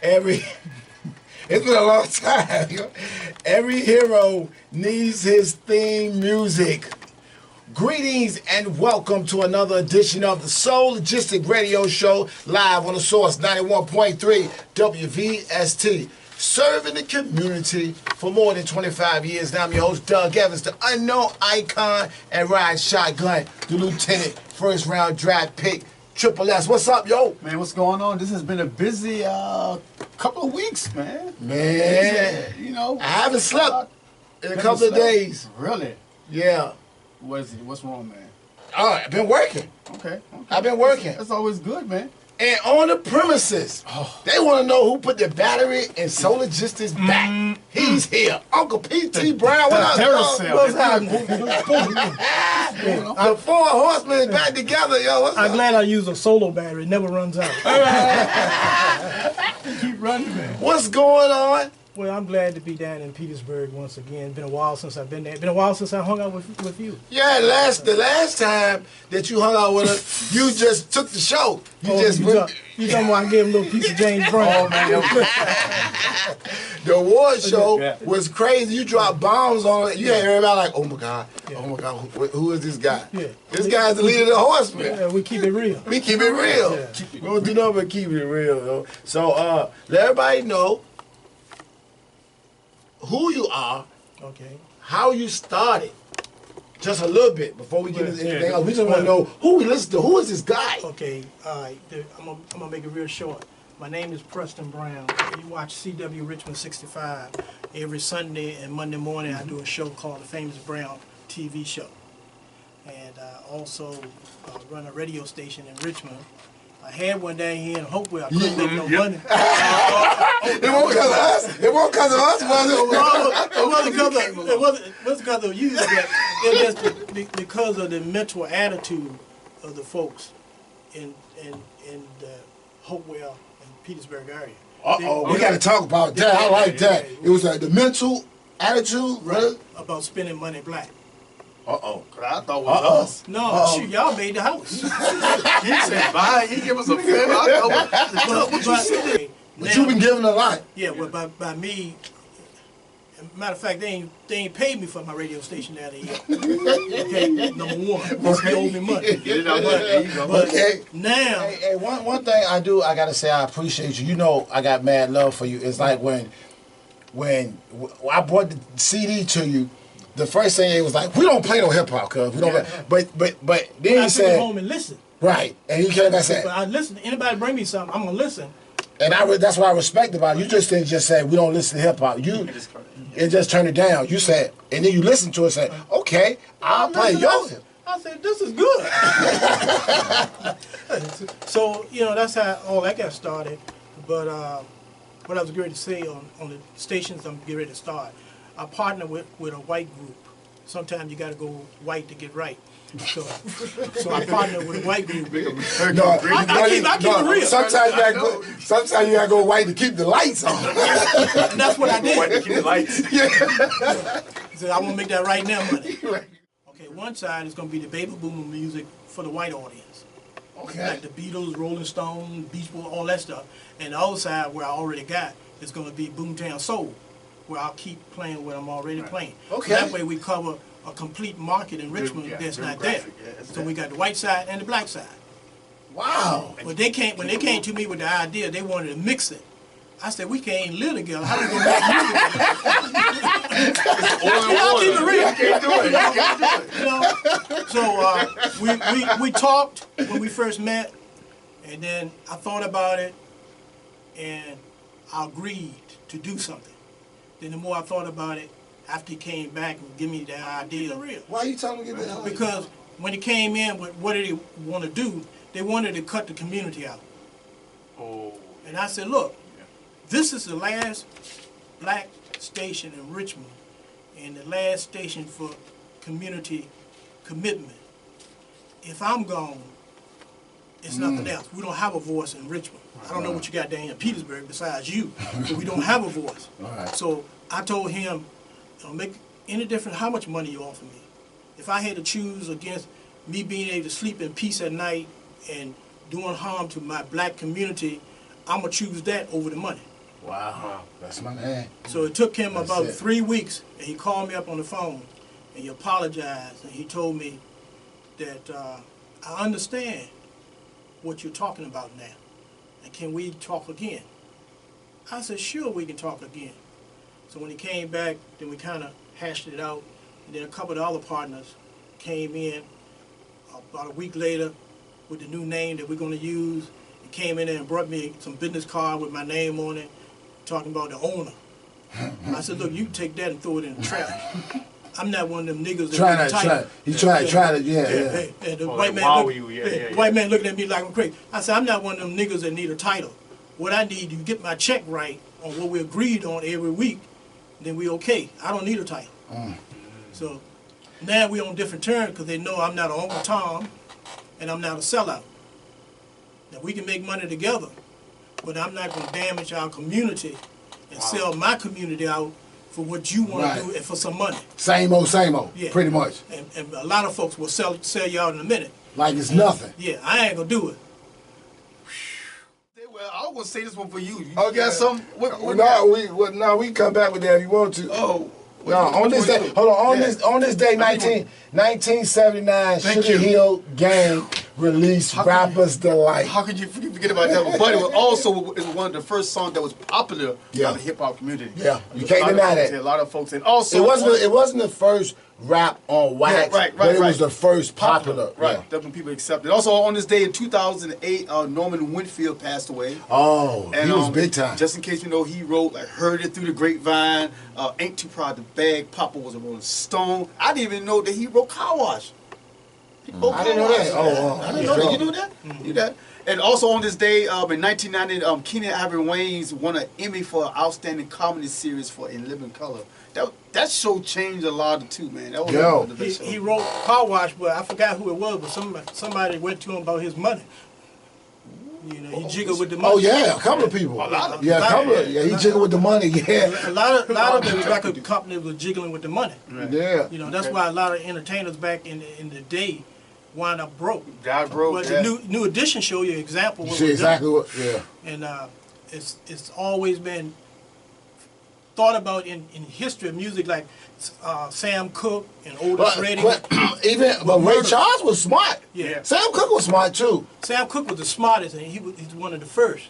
Every it's been a long time. Every hero needs his theme music. Greetings and welcome to another edition of the Soul Logistic Radio Show, live on the Source 91.3 WVST. Serving the community for more than 25 years now. I'm your host, Doug Evans, the unknown icon, and ride shotgun, the lieutenant, first round draft pick, Triple S. What's up, yo? Man, what's going on? This has been a busy couple of weeks, man. Man, you know, I haven't slept in a couple of days. Really? Yeah. What's wrong, man? Oh, I've been working. Okay. I've been working. That's always good, man. And on the premises, they want to know who put the battery in Soul Logistics back. He's here. Uncle P.T. Brown, what up, dog? What's happening? The four horsemen is back together, yo. What's I'm up? glad I use a solo battery. It never runs out. Keep running, man. What's going on? Well, I'm glad to be down in Petersburg once again. Been a while since I've been there. Been a while since I hung out with you. Yeah, the last time that you hung out with us, you just took the show. You You talking about I gave him a little piece of James Brown. The award show was crazy. You dropped bombs on it. You had everybody like, oh my God, who is this guy? Yeah. This guy's the leader of the horsemen. Yeah, we keep it real. We keep it real. Yeah. We don't do nothing but keep it real, yo. So let everybody know who you are, Okay. how you started. Just a little bit before we get into anything else. We just want to know who we listen to. Who is this guy? Okay. All right. I'm gonna make it real short. My name is Preston Brown. You watch CW Richmond 65 every Sunday and Monday morning. I do a show called The Famous Brown TV Show, and I also run a radio station in Richmond. I had one down here in Hopewell. I couldn't make no money. It won't because of us. It won't because of us, was it? It wasn't because of you. It was just because of the mental attitude of the folks in the Hopewell and Petersburg area. We got to talk about that. I like that. It was the mental attitude, Right. About spending money black. I thought it was us. No, shoot, y'all made the house. He said bye. He give us a favor. But you've been giving a lot. Yeah, well, by me. Matter of fact, they ain't paid me for my radio station down there yet. Okay, number one, they owe me money. Get it out there. You go. But Okay. now, Hey, one thing I gotta say, I appreciate you. You know, I got mad love for you. It's like when I brought the CD to you. The first thing it was like, we don't play no hip hop, cuz we don't. But then I he took it said, home and listen. right, and he came back and said, But I listen. Anybody bring me something, I'm gonna listen. and that's what I respect about it. You just didn't just say we don't listen to hip hop. You just turned it down. You said, and then you listened to it and said, okay, I'll play yours. I said, this is good. So, that's how all that got started. But what I was going to say on the stations I'm getting ready to start, I partner with a white group. Sometimes you got to go white to get right. So I partner with a white group. I keep it real. Sometimes you gotta go white to keep the lights on. And that's what I did. White to keep the lights. So I want to make that right now money. Okay, one side is going to be the baby boomer music for the white audience. Okay. Like the Beatles, Rolling Stones, Beach Boys, all that stuff. And the other side, where I already got, is going to be Boomtown Soul, where I'll keep playing what I'm already playing. Okay. So that way we cover a complete market in Richmond that's not there. So we got the white side and the black side. Wow. But when they came to me with the idea, they wanted to mix it. I said, we can't live together. How we gonna make music together? I'll keep it real. You can't do it. So we talked when we first met, and then I thought about it, and I agreed to do something. Then the more I thought about it, after he came back and give me the idea, Why are you telling me to get that? because when he came in with what did he want to do, they wanted to cut the community out. Oh. And I said, look, this is the last black station in Richmond and the last station for community commitment. If I'm gone, it's nothing else. We don't have a voice in Richmond. I don't know what you got down in Petersburg besides you, but we don't have a voice. So I told him, don't make any difference how much money you offer me. If I had to choose against me being able to sleep in peace at night and doing harm to my black community, I'm going to choose that over the money. Wow. That's my man. So it took him That's about it. 3 weeks, and he called me up on the phone, and he apologized, and he told me that I understand what you're talking about now, and can we talk again? I said, sure, we can talk again. So when he came back, then we kind of hashed it out, and then a couple of the other partners came in about a week later with the new name that we're going to use. He came in there and brought me some business card with my name on it, talking about the owner. I said, look, you can take that and throw it in the trash. I'm not one of them niggas that Trying need a to, title. he tried to, yeah. And the Oh, white like, man, wow, look, you, the white man looking at me like I'm crazy. I said, I'm not one of them niggas that need a title. What I need, you get my check right on what we agreed on every week, then we okay. I don't need a title. So now we on different terms because they know I'm not an Uncle Tom and I'm not a sellout. Now we can make money together, but I'm not going to damage our community and sell my community out for what you want Right. to do and for some money. Same old, Yeah. pretty much. And a lot of folks will sell you out in a minute. Like it's nothing. Yeah, I ain't gonna do it. Well, I was gonna say this one for you. Oh, You got something? No, we can come back with that if you want to. Oh. No, on this day, hold on, on this day, 1979, Thank Sugar you. Hill Gang released How can you- Rapper's Delight. How could you forget about that? But it was also is one of the first songs that was popular Yeah. in the hip hop community. Yeah, you can't deny that. A lot of folks, and also It wasn't the first rap on wax, right, but it right. was the first popular. Right, Yeah. that's when people accepted. Also, on this day in 2008, Norman Winfield passed away. Oh, And, he was big time. Just in case you know, he wrote like "Heard It Through the Grapevine," "Ain't Too Proud to Beg," "Papa Was a Rolling Stone." I didn't even know that he wrote "Car Wash." He wrote I didn't know Car that. Wash. Oh, I didn't know that. You knew that? You knew that? And also on this day, in 1990, Keenan Ivory Wayans won an Emmy for Outstanding Comedy Series for In Living Color. That show changed a lot too, man. That was Yo. one of the best shows. He wrote Car Wash, but I forgot who it was, but somebody went to him about his money. You know, he jiggled with the money. Oh yeah, a couple of people. Yeah, a couple of, he jiggled with the money. Yeah, A lot of the record companies were jiggling with the money. yeah. You know, that's why a lot of entertainers back in the day wound up broke. God broke. But yeah. the new edition show you an example. You What see was exactly done. what? Yeah. And it's always been thought about in history of music, like Sam Cooke and Otis Redding. But Ray Charles was smart. Yeah. Sam Cooke was smart too. Sam Cooke was the smartest, and he's one of the first.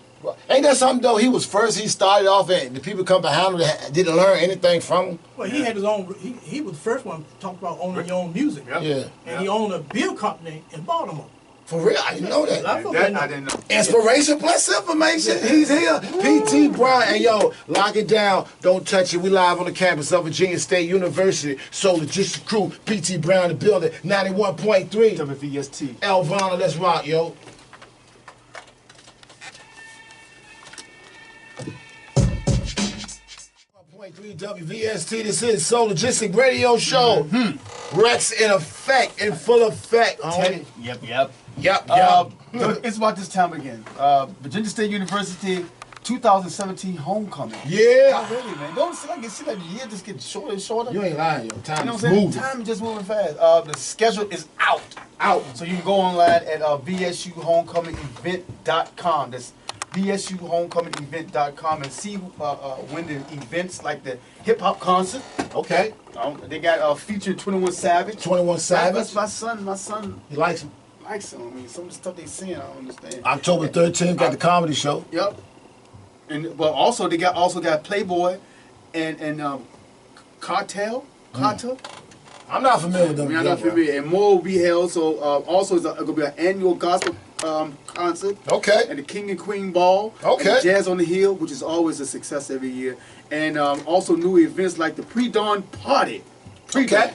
Ain't that something though? He was first. He started off, and the people come behind him that didn't learn anything from him. Well, he had his own. He was the first one to talk about owning your own music. Yeah. And he owned a beer company in Baltimore. For real, I didn't know A lot that. of folks That didn't know. I didn't know. Inspiration plus information. He's here. P.T. Brown. And yo, lock it down. Don't touch it. We live on the campus of Virginia State University. So Logistics Crew, P.T. Brown, the building, 91.3. WVST. Elvana, let's rock, yo. WVST, this is Soul Logistic Radio Show. Rex in effect, in full effect. homie. Yep. Yep. It's about this time again. Virginia State University 2017 homecoming. Yeah. Already, man. Don't see like the year just getting shorter and shorter. You ain't lying, yo. You Time know is what I'm saying? moving. Time is just moving fast. The schedule is out. So you can go online at VSUHomecomingEvent.com. That's VSUHomecomingEvent.com and see when the events like the hip hop concert. Okay. They got featuring 21 Savage. 21 Savage. That's my son He likes him. likes him. I mean, some of the stuff they saying, I don't understand. October 13th, got the comedy show. Yep. And but also they got Playboy and Cartel. I'm not familiar with them. I'm not familiar. And more will be held. So also it's going to be an annual gospel concert. Okay. And the King and Queen Ball. Okay. And the Jazz on the Hill, which is always a success every year. And also new events like the Pre-Dawn Party. Okay.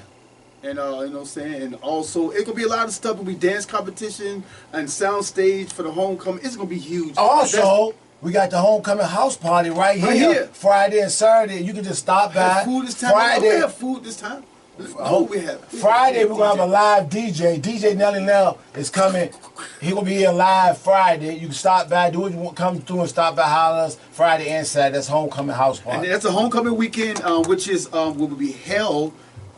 And you know what I'm saying? And also it could be a lot of stuff. It'll be dance competition and sound stage for the homecoming. It's gonna be huge. Also, we got the homecoming house party right here. Friday and Saturday. You can just stop We by. have food this time. Friday. We have food this time. No, we have. Friday we're gonna have a live DJ. DJ Nelly Nell is coming. He gonna be here live Friday. You can stop by, do what you want, come through and stop by, holler us Friday and Saturday. That's homecoming house And party. that's a homecoming weekend, which is will be held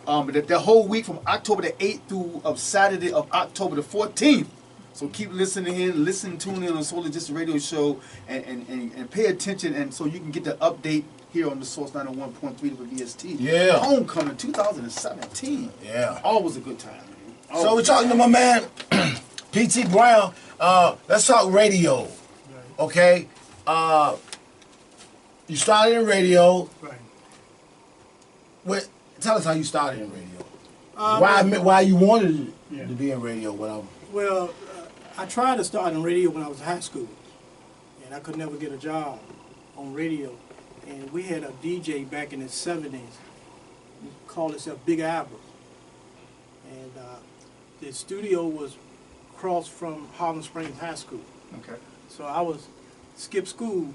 the whole week from October the 8th through Saturday of October the 14th. So keep listening in, tune in on Soul Logistics Radio Show, and pay attention, and so you can get the update here on the Source 91.3 for VST. Yeah. Homecoming 2017. Yeah. Always a good time, man. So we're talking to my man, P.T. Brown. Let's talk radio. Okay? You started in radio. Right. Tell us how you started in radio. Why you wanted to be in radio? Well, I tried to start in radio when I was in high school, and I could never get a job on radio. And we had a DJ back in the 70s, he called himself Big Albert. And the studio was across from Harlem Springs High School. Okay. So I was skip school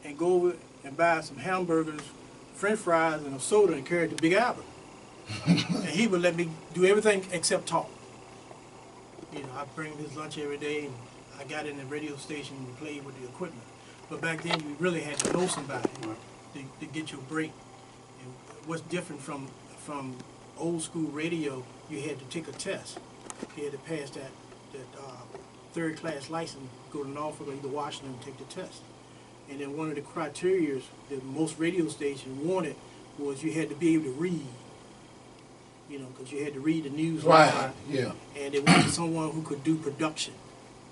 and go over and buy some hamburgers, French fries, and a soda and carry it to Big Albert. And he would let me do everything except talk. You know, I'd bring his lunch every day, and I got in the radio station and played with the equipment. But back then, you really had to know somebody to get your break. And what's different from old school radio, you had to take a test. You had to pass that third class license, go to Norfolk or either Washington and take the test. And then one of the criteria that most radio stations wanted was you had to be able to read. You know, because you had to read the news. Right, yeah. And they wanted someone who could do production.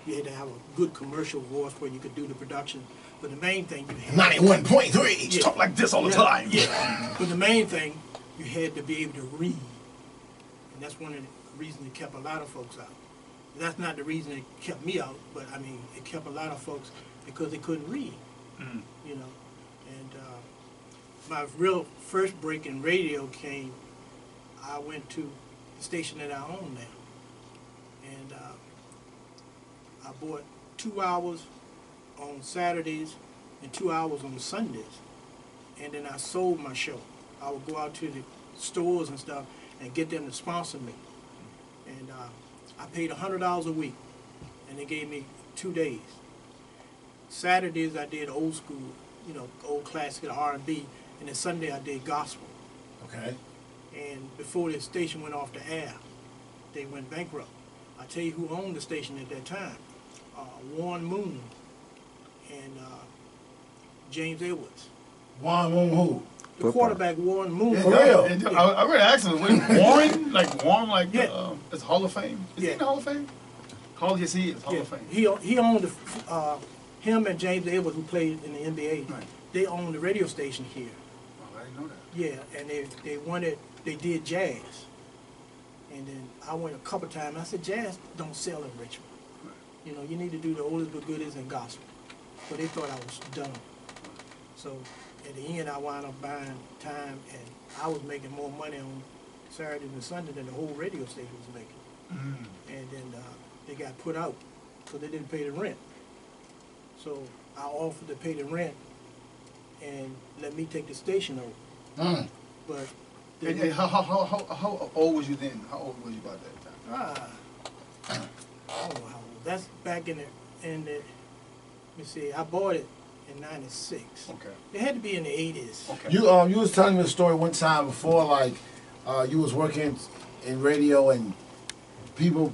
You had to have a good commercial voice where you could do the production. But the main thing you had... 91.3. You talk like this all the time. Yeah. But the main thing, you had to be able to read. And that's one of the reasons it kept a lot of folks out. And that's not the reason it kept me out, but I mean, it kept a lot of folks because they couldn't read. You know. And my real first break in radio came... I went to the station that I own now, and I bought 2 hours on Saturdays and 2 hours on Sundays, and then I sold my show. I would go out to the stores and stuff and get them to sponsor me, and I paid $100 a week, and they gave me 2 days. Saturdays I did old school, you know, old classic R&B, and then Sunday I did gospel. Okay. And before the station went off the air, they went bankrupt. I tell you who owned the station at that time. Warren Moon and James Edwards. Warren Moon who? The quarterback, Warren Moon. For real? I really asked him, Warren? Warren, Yeah. it's Hall of Fame? Is he in the Hall of Fame? Yes, he is, Hall of Fame. He owned him and James Edwards, who played in the NBA. Right. They owned the radio station here. Oh, I didn't know that. Yeah, and they did jazz. And then I went a couple times, and I said, jazz don't sell in Richmond. You know, you need to do the oldies but goodies and gospel. But they thought I was dumb. So at the end, I wound up buying time, and I was making more money on Saturdays and Sundays than the whole radio station was making. And then they got put out because they didn't pay the rent. So I offered to pay the rent and let me take the station over. But And how old was you then? How old was you about that time? I don't know how old. That's back in the let me see, I bought it in '96. Okay. It had to be in the '80s. Okay. You was telling me a story one time before, like you was working in radio and people,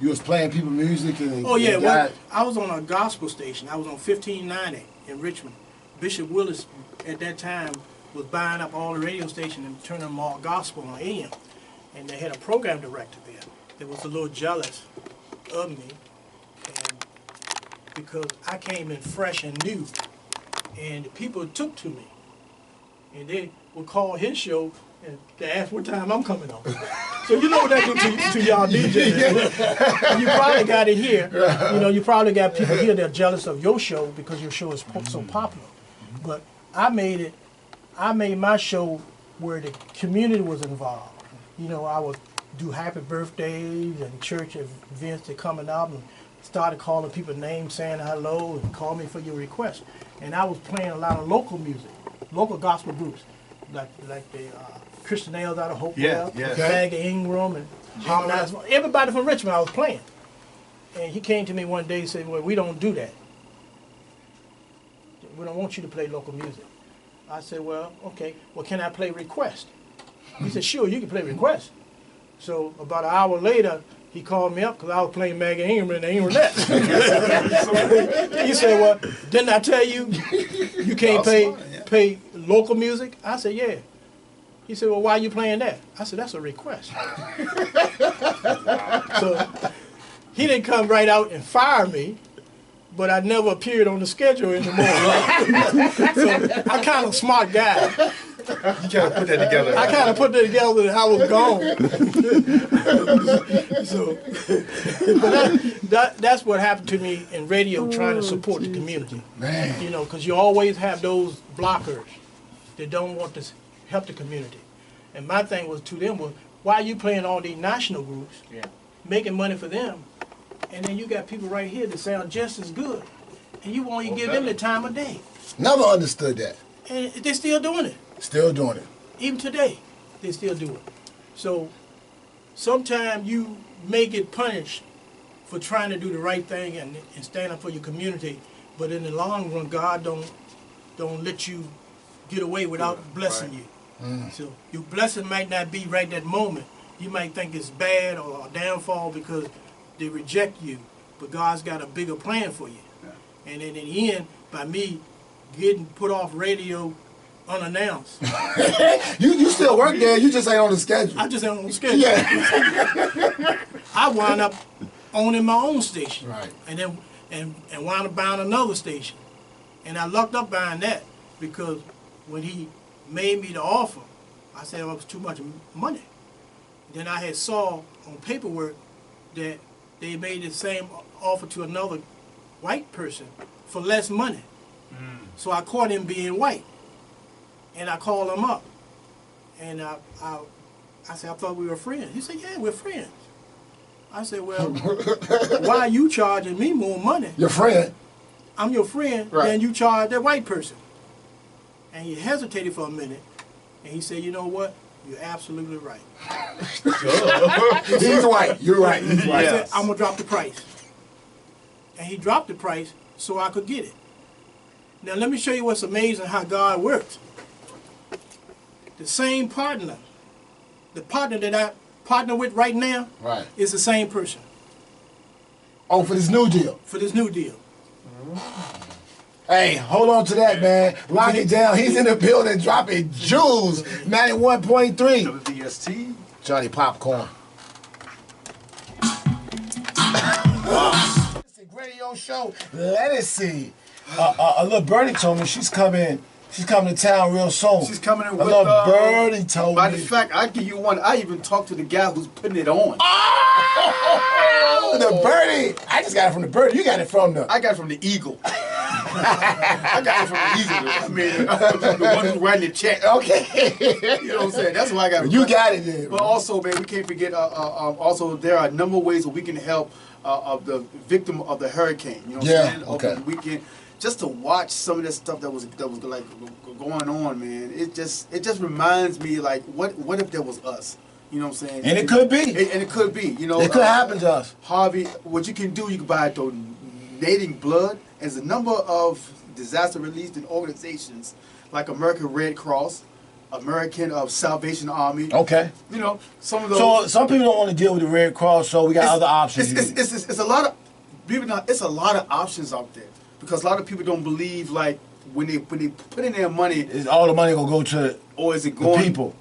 you was playing people music and Oh yeah, and well, I was on a gospel station. I was on 1590 in Richmond. Bishop Willis at that time was buying up all the radio stations and turning them all gospel on AM. And they had a program director there that was a little jealous of me, and because I came in fresh and new, and the people took to me, and they would call his show and they ask what time I'm coming on. So you know what that do to y'all DJs. You probably got it here. You know, you probably got people here that are jealous of your show because your show is so popular. But I made my show where the community was involved. You know, I would do happy birthdays and church events that coming up and started calling people names, saying hello, and call me for your request. And I was playing a lot of local music, local gospel groups, like the Christian Nails out of Hopewell, Bag of Ingram, and everybody from Richmond I was playing. And he came to me one day and said, well, we don't do that. We don't want you to play local music. I said, well, okay, well, can I play request? He said, sure, you can play request. So about an hour later, he called me up because I was playing Maggie Ingram in the Ingramette. He said, well, didn't I tell you you can't pay local music? I said, yeah. He said, well, why are you playing that? I said, that's a request. So he didn't come right out and fire me, but I never appeared on the schedule anymore. So I kind of smart guy. You kind of put that together. I kind of put that together and I was gone. So, but that's what happened to me in radio, trying to support the community. Man. You know, because you always have those blockers that don't want to help the community. And my thing was to them was, why are you playing all these national groups, making money for them, and then you got people right here that sound just as good, and you won't even give them the time of day. Never understood that. And they're still doing it. Still doing it. Even today, they still do it. So sometimes you may get punished for trying to do the right thing and stand up for your community, but in the long run, God don't let you get away without blessing you. So your blessing might not be right that moment. You might think it's bad or a downfall because they reject you, but God's got a bigger plan for you. And then in the end, by me getting put off radio unannounced. You still work there, you just ain't on the schedule. I just ain't on the schedule. Yeah. I wound up owning my own station. Right. And then and wound up buying another station. And I lucked up buying that because when he made me the offer, I said it was too much money. Then I had saw on paperwork that they made the same offer to another white person for less money. So I caught him being white. And I called him up. And I said, I thought we were friends. He said, yeah, we're friends. I said, well, why are you charging me more money? Your friend. I'm your friend, than you charge that white person. And he hesitated for a minute. And he said, you know what? You're absolutely right. He's white. You're right. He's white. I said, I'm going to drop the price. And he dropped the price so I could get it. Now, let me show you what's amazing how God works. The same partner, the partner that I partner with right now, is the same person. Oh, for this new deal. For this new deal. Hey, hold on to that, man. Lock it down. He's in the building dropping jewels. 91.3. WBST. Johnny Popcorn. It's a radio show. Let us see. A little birdie told me she's coming to town real soon. She's coming in a with little birdie told by me. the fact, I give you one. I even talked to the guy who's putting it on. Oh, the birdie. I just got it from the birdie. You got it from the... I got it from the Eagle. I got it from the Eagle. I mean, the one who's writing the check. Okay. You know what I'm saying? That's why I got it. You got it then. But also, man, we can't forget, also, there are a number of ways that we can help of the victim of the hurricane. You know what I'm saying? Okay. Over the weekend. Just to watch some of that stuff that was like going on, man. It just reminds me, like, what if that was us? You know what I'm saying? And it could be. And it could be. You know, it could happen to us. Harvey, what you can do, you can buy donating blood. As a number of disaster relief organizations like American Red Cross, American Salvation Army. Okay. You know, some of those. So some people don't want to deal with the Red Cross, so we got other options. It's a lot of, believe it or not, it's a lot of options out there. Because a lot of people don't believe, like, when they put in their money, is all the money gonna go to or is it going the people?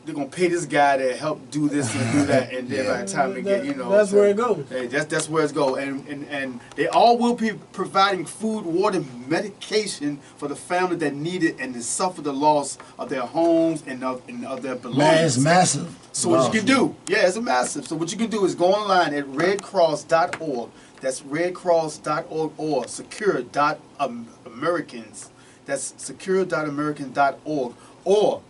They're gonna pay this guy to help do this and do that, and then by the time they get, you know, that's where it goes. Hey, that's where it's go, and they all will be providing food, water, medication for the family that need it and that suffer the loss of their homes and of their belongings. Man, it's massive. So what you can do, it's a massive. So what you can do is go online at redcross.org. That's redcross.org or secure.americans. That's secure.american.org or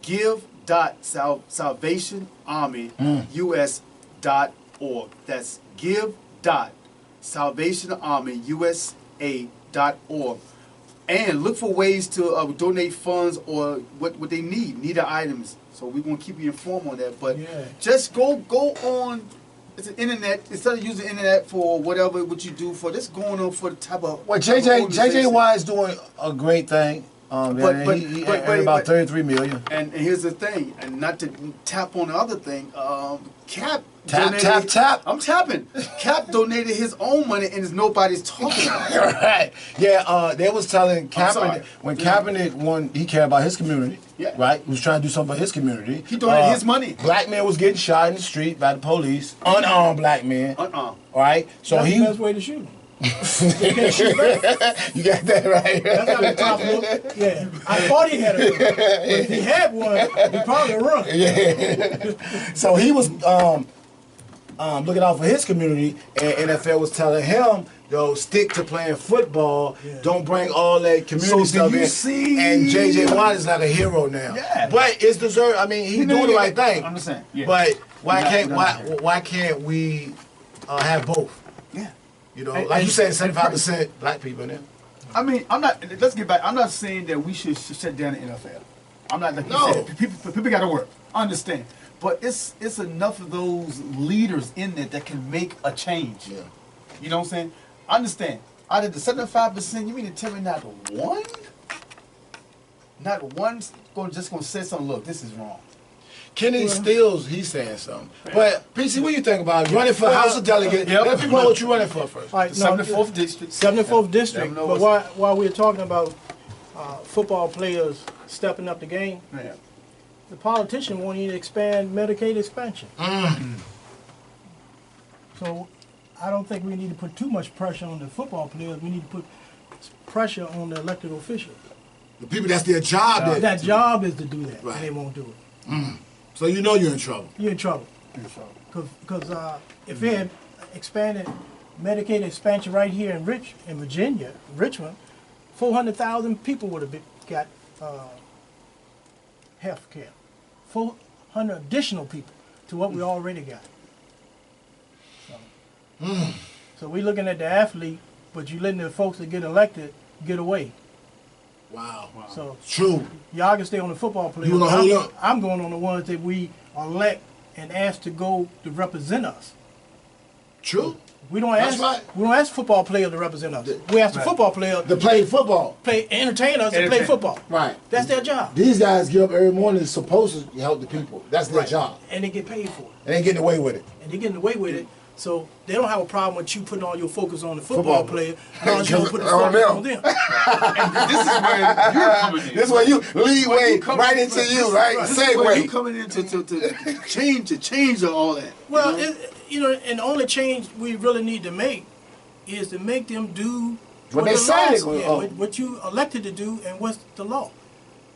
give.salvationarmyus.org. That's give.salvationarmyusa.org. And look for ways to donate funds or what they need items. So we're going to keep you informed on that. But just go on. It's an internet. Instead of using the internet for what you do for, this going on for the type of. Well, JJY is doing a great thing. He earned about 33 million. And here's the thing, and not to tap on the other thing, Cap Tap, donated, tap. I'm tapping. Cap donated his own money, and nobody's talking about it. Right. Yeah, they was telling sorry. Kaepernick, when Kaepernick won, he cared about his community. Yeah. Right? He was trying to do something for his community. He donated his money. Black man was getting shot in the street by the police. Unarmed black man. Right? So That's he... the best way to shoot him. You can't shoot back. You got that right. That's how the top look. Yeah. I thought he had a gun. But if he had one, he'd probably run. Yeah. So he was looking out for his community, and NFL was telling him, yo, stick to playing football. Yeah. Don't bring all that community stuff in. See? And J.J. Watt is like a hero now. Yeah. But it's deserved. I mean, he's doing the right thing. I'm just saying. Yeah. But why can't we have both? Yeah. You know, like you said, 75% black people in there. I mean, I'm not. Let's get back. I'm not saying that we should shut down the NFL. I'm not like No. you said. People got to work. I understand, but it's enough of those leaders in there that can make a change. Yeah. You know what I'm saying? I understand. Out of the 75%, you mean to tell me not one? Not one's just gonna say something. Look, this is wrong. Kenny Stills, he's saying something. But PC, what do you think about running for House of Delegates? Yep. Let people know what you're running for first. All right, The 74th district. 74th district. Let 'em know But what's- while we're talking about football players stepping up the game, Yeah. the politician won't even expand Medicaid expansion. So I don't think we need to put too much pressure on the football players. We need to put pressure on the elected officials. The people, that's their job. That job is to do that, Right. and they won't do it. So you know you're in trouble. You're in trouble. Because if they had expanded Medicaid expansion right here in Virginia, Richmond, 400,000 people would have got health care. 400 additional people to what we already got. So we're looking at the athlete, but you're letting the folks that get elected get away. Wow. So True. y'all can stay on the football players. You wanna hold up? I'm going on the ones that we elect and ask to go to represent us. True. We don't That's ask. right. We don't ask football players to represent us. We ask the football players To play football. play, entertain us, and play football. Right. That's their job, These guys get up every morning and supposed to help the people. That's their job. and they get paid for it, And they getting away with it. and they're getting away with it. So they don't have a problem with you putting all your focus on the football Football. player, and all you put the On focus them. on them. And this is where you're coming in. This is where you lead way come- right into you, right? This is where you Segue. coming in to change all that. Well, you know? and the only change we really need to make is to make them do What they the say they law- gonna- yeah, oh. what you elected to do and what's the law.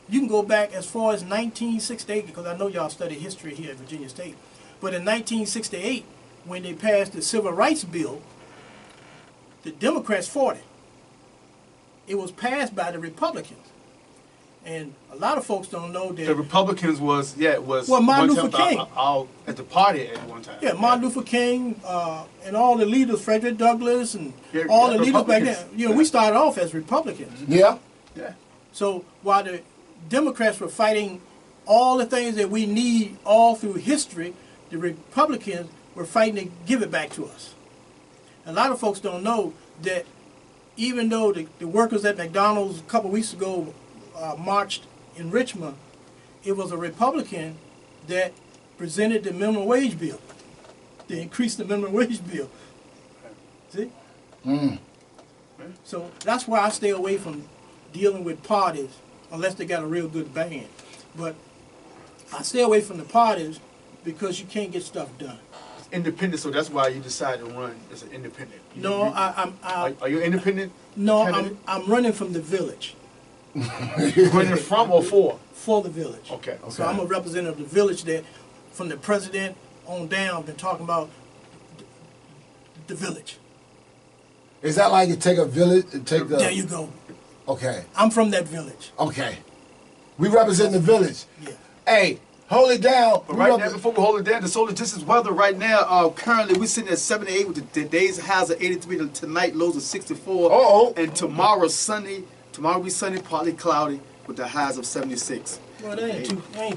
You can go back as far as 1968, because I know y'all studied history here at Virginia State. But in 1968, when they passed the Civil Rights Bill, the Democrats fought it. It was passed by the Republicans. And a lot of folks don't know that. The Republicans was Well, Martin one Luther time King. out at the party at one time. Yeah, Martin Luther King and all the leaders, Frederick Douglass and Yeah, all yeah, the leaders back then. Republicans. You know, we started off as Republicans. Yeah. Yeah. So while the Democrats were fighting all the things that we need all through history, the Republicans were fighting to give it back to us. A lot of folks don't know that even though the workers at McDonald's a couple weeks ago marched in Richmond, it was a Republican that presented the minimum wage bill. They increased the minimum wage bill. See? So that's why I stay away from dealing with parties unless they got a real good band. But I stay away from the parties because you can't get stuff done. Independent, so that's why you decided to run as an independent. No, Are you independent? no, candidate? I'm running from the village Running from or for? for the village. Okay. So I'm a representative of the village that, from the president on down, been talking about the village. Is that like you take a village, take the... There you go. Okay. I'm from that village. Okay. We represent the village. Yeah. Hey, hold it down. But We right rep- now, before we hold it down, the solar distance weather right now, currently we're sitting at 78 with the day's highs of 83, and tonight lows of 64. Uh-oh. And tomorrow's sunny. Tomorrow will be sunny, partly cloudy with the highs of 76. Well, it ain't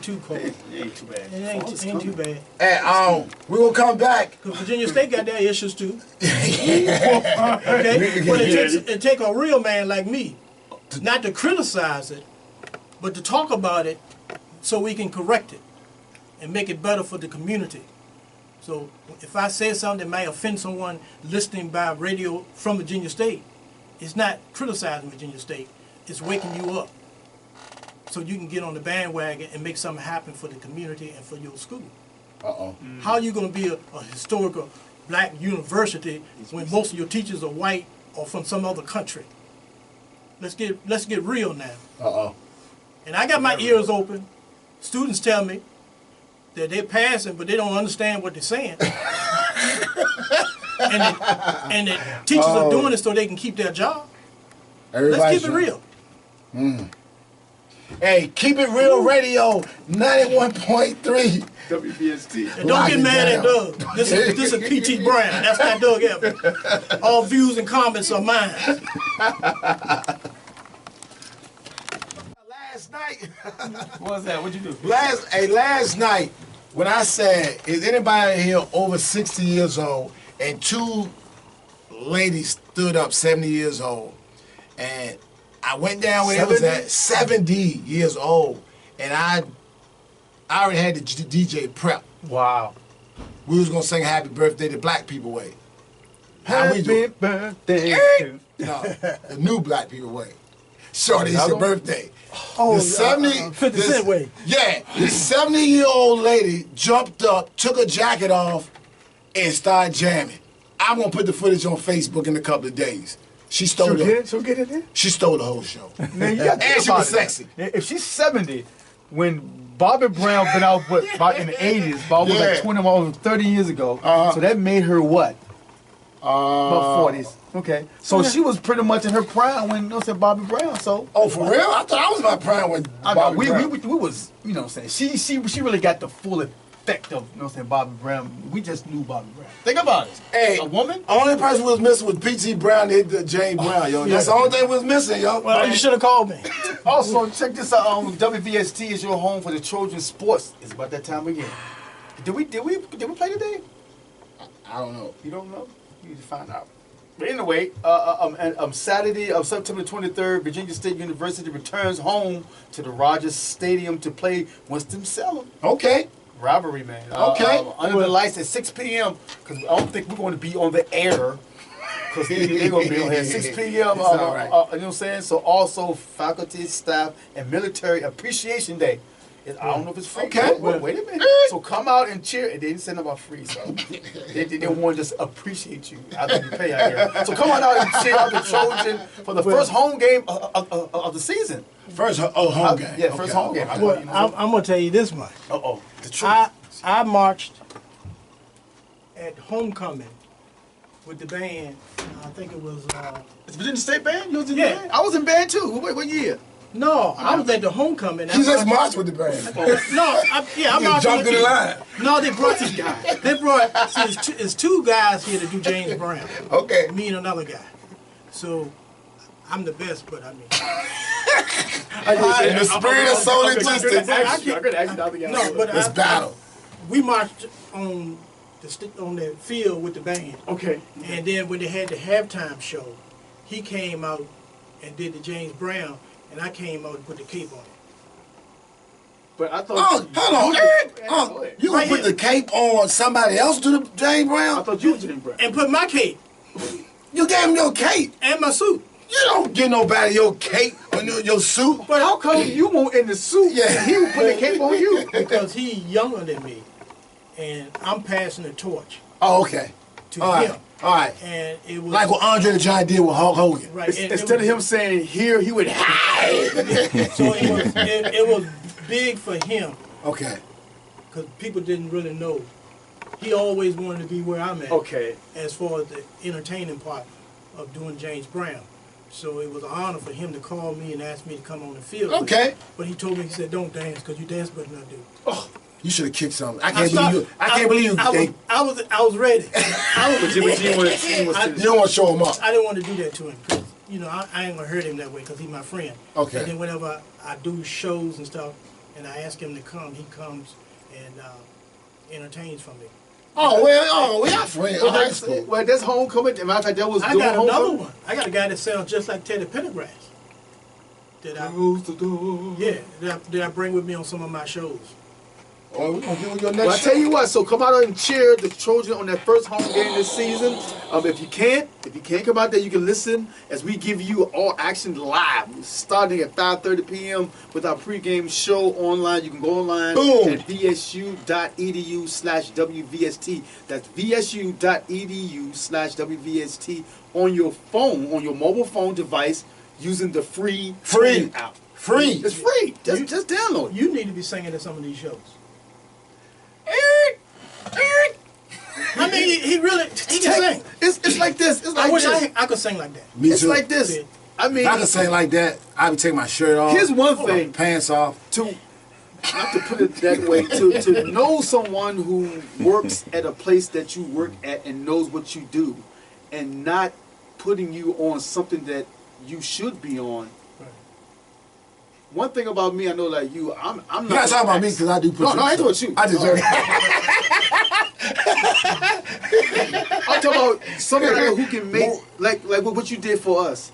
too cold. It ain't too bad. It ain't too bad. Hey, we will come back. Because Virginia State got their issues too. Okay? But it takes a real man like me not to criticize it, but to talk about it so we can correct it and make it better for the community. So if I say something that may offend someone listening by radio from Virginia State, it's not criticizing Virginia State, it's waking you up so you can get on the bandwagon and make something happen for the community and for your school. Uh-oh. How are you going to be a historical black university when most of your teachers are white or from some other country? Let's get real now. Uh-oh. And I got my ears open. Students tell me that they're passing, but they don't understand what they're saying. and the teachers are doing it so they can keep their job. Let's keep it real. Hey, Keep It Real Radio, 91.3. WBST. And don't Lock get it mad at down. Doug. This is P.T. Brown. That's not Doug Evans. All views and comments are mine. Last night, What was that? What'd you do? last night, when I said, is anybody here over 60 years old, and two ladies stood up 70 years old, and I went down where it was at 70 years old, and I already had the DJ prep. Wow. We was gonna sing "Happy Birthday" the Black People way. How we do? birthday. No, the new Black People way. Shorty's Another your one? birthday. Oh, The 70 50 Cent way. Yeah, the 70-year-old lady jumped up, took her jacket off, and started jamming. I'm gonna put the footage on Facebook in a couple of days. She stole She'll get it in. She stole the whole show. Man, you got to And think she was about it. sexy. If she's 70, when Bobby Brown been out about in the 80s, Bobby was Yeah. like 20, almost 30 years ago. Uh-huh. So that made her what? About 40s. Okay. So she was pretty much in her prime when Bobby Brown. So Oh, for real? I thought I was my prime when I know, Bobby we Brown. was, you know what I'm saying? She really got the full effect of, Bobby Brown. We just knew Bobby Brown. Think about it. Hey, A woman? Only person was missing was P.T. Brown that hit the James Brown, yo. That's the only thing was missing, yo. Well, you should have called me. Also, check this out. WVST is your home for the children's sports. It's about that time again. Did we play today? I don't know. You don't know? You need to find out. But anyway, Saturday of September 23rd, Virginia State University returns home to the Rogers Stadium to play Winston-Salem. Okay. Rivalry, man. Okay. Under the lights at 6 p.m. Because I don't think we're going to be on the air. Because they're going to be on here at 6 p.m. It's all right. You know what I'm saying? So also faculty, staff, and military appreciation day. I don't know if it's free. Okay. Wait a minute. So come out and cheer. And they didn't send about free, so they want to just appreciate you after you pay out here. So come on out and cheer out the Trojan for the first home game of the season. First home game. Yeah, first home game. Well, I'm going to tell you this much. Uh-oh. The truth. I marched at homecoming with the band. I think it was. It's Virginia State Band? You was in Yeah. band? I was in band too. Wait, what year? No, I was at the homecoming. He just marched with the band. No, I You marched. jumped in the line. No, they brought this guy. They brought. See, it's two guys here to do James Brown. Okay. Me and another guy. So I'm the best, but I mean. In the spirit of soul and justice. No, but Let's battle. we marched on the field with the band. Okay. And then when they had the halftime show, he came out and did the James Brown, and I came out and put the cape on it. But I thought. Oh, hold on, Eric. You gonna Right put here. the cape on somebody else to the James I Brown? thought you was James Brown. And put my cape You gave him your cape. and my suit. You don't give nobody your cape or your suit. But how come you won't in the suit? Yeah. And he would put the cape on you. Because he younger than me, and I'm passing the torch Oh, okay. to All right. him. All right. And it was Like what Andre the Giant did with Hulk Hogan. right. and it Instead of was- him saying here, he would. so it was big for him Okay. because people didn't really know. He always wanted to be where I'm at. Okay. As far as the entertaining part of doing James Brown. So it was an honor for him to call me and ask me to come on the field. with Okay. him. But he told me, he said, don't dance because you dance better than I do. You should have kicked something. I can't believe you. I can't believe you. I was ready. I was But you want You don't want to show him up. I didn't want to do that to him because, I ain't going to hurt him that way because he's my friend. Okay. And then whenever I do shows and stuff and I ask him to come, he comes and entertains for me. We got friends. Oh, that's cool. Well, that's homecoming. Matter of fact, that was I doing got another homecoming. one. I got a guy that sounds just like Teddy Pendergrass. that I Close the door. that I bring with me on some of my shows. Oh, we're gonna give you your Well, I next tell you what, so come out and cheer the Trojan on their first home game this season. If you can't come out there, you can listen as we give you all action live, starting at 5:30 p.m. with our pregame show online. You can go online Boom. at vsu.edu/WVST. That's vsu.edu/WVST on your phone, on your mobile phone device, using the free TuneIn app. Free. It's free. Just download it. You need to be singing at some of these shows. I mean, he can sing. It's like this. It's like I wish this. I could sing like that. Me It's too. like this. I mean, If I could sing like that, I would take my shirt off. here's one thing. Pants off. Not to put it that way, to know someone who works at a place that you work at and knows what you do, and not putting you on something that you should be on. Right. One thing about me, I know, like you, I'm not. You gotta talk about me because I do put No, I ain't talking about you. I just joking. I'm talking about somebody who can make like what you did for us.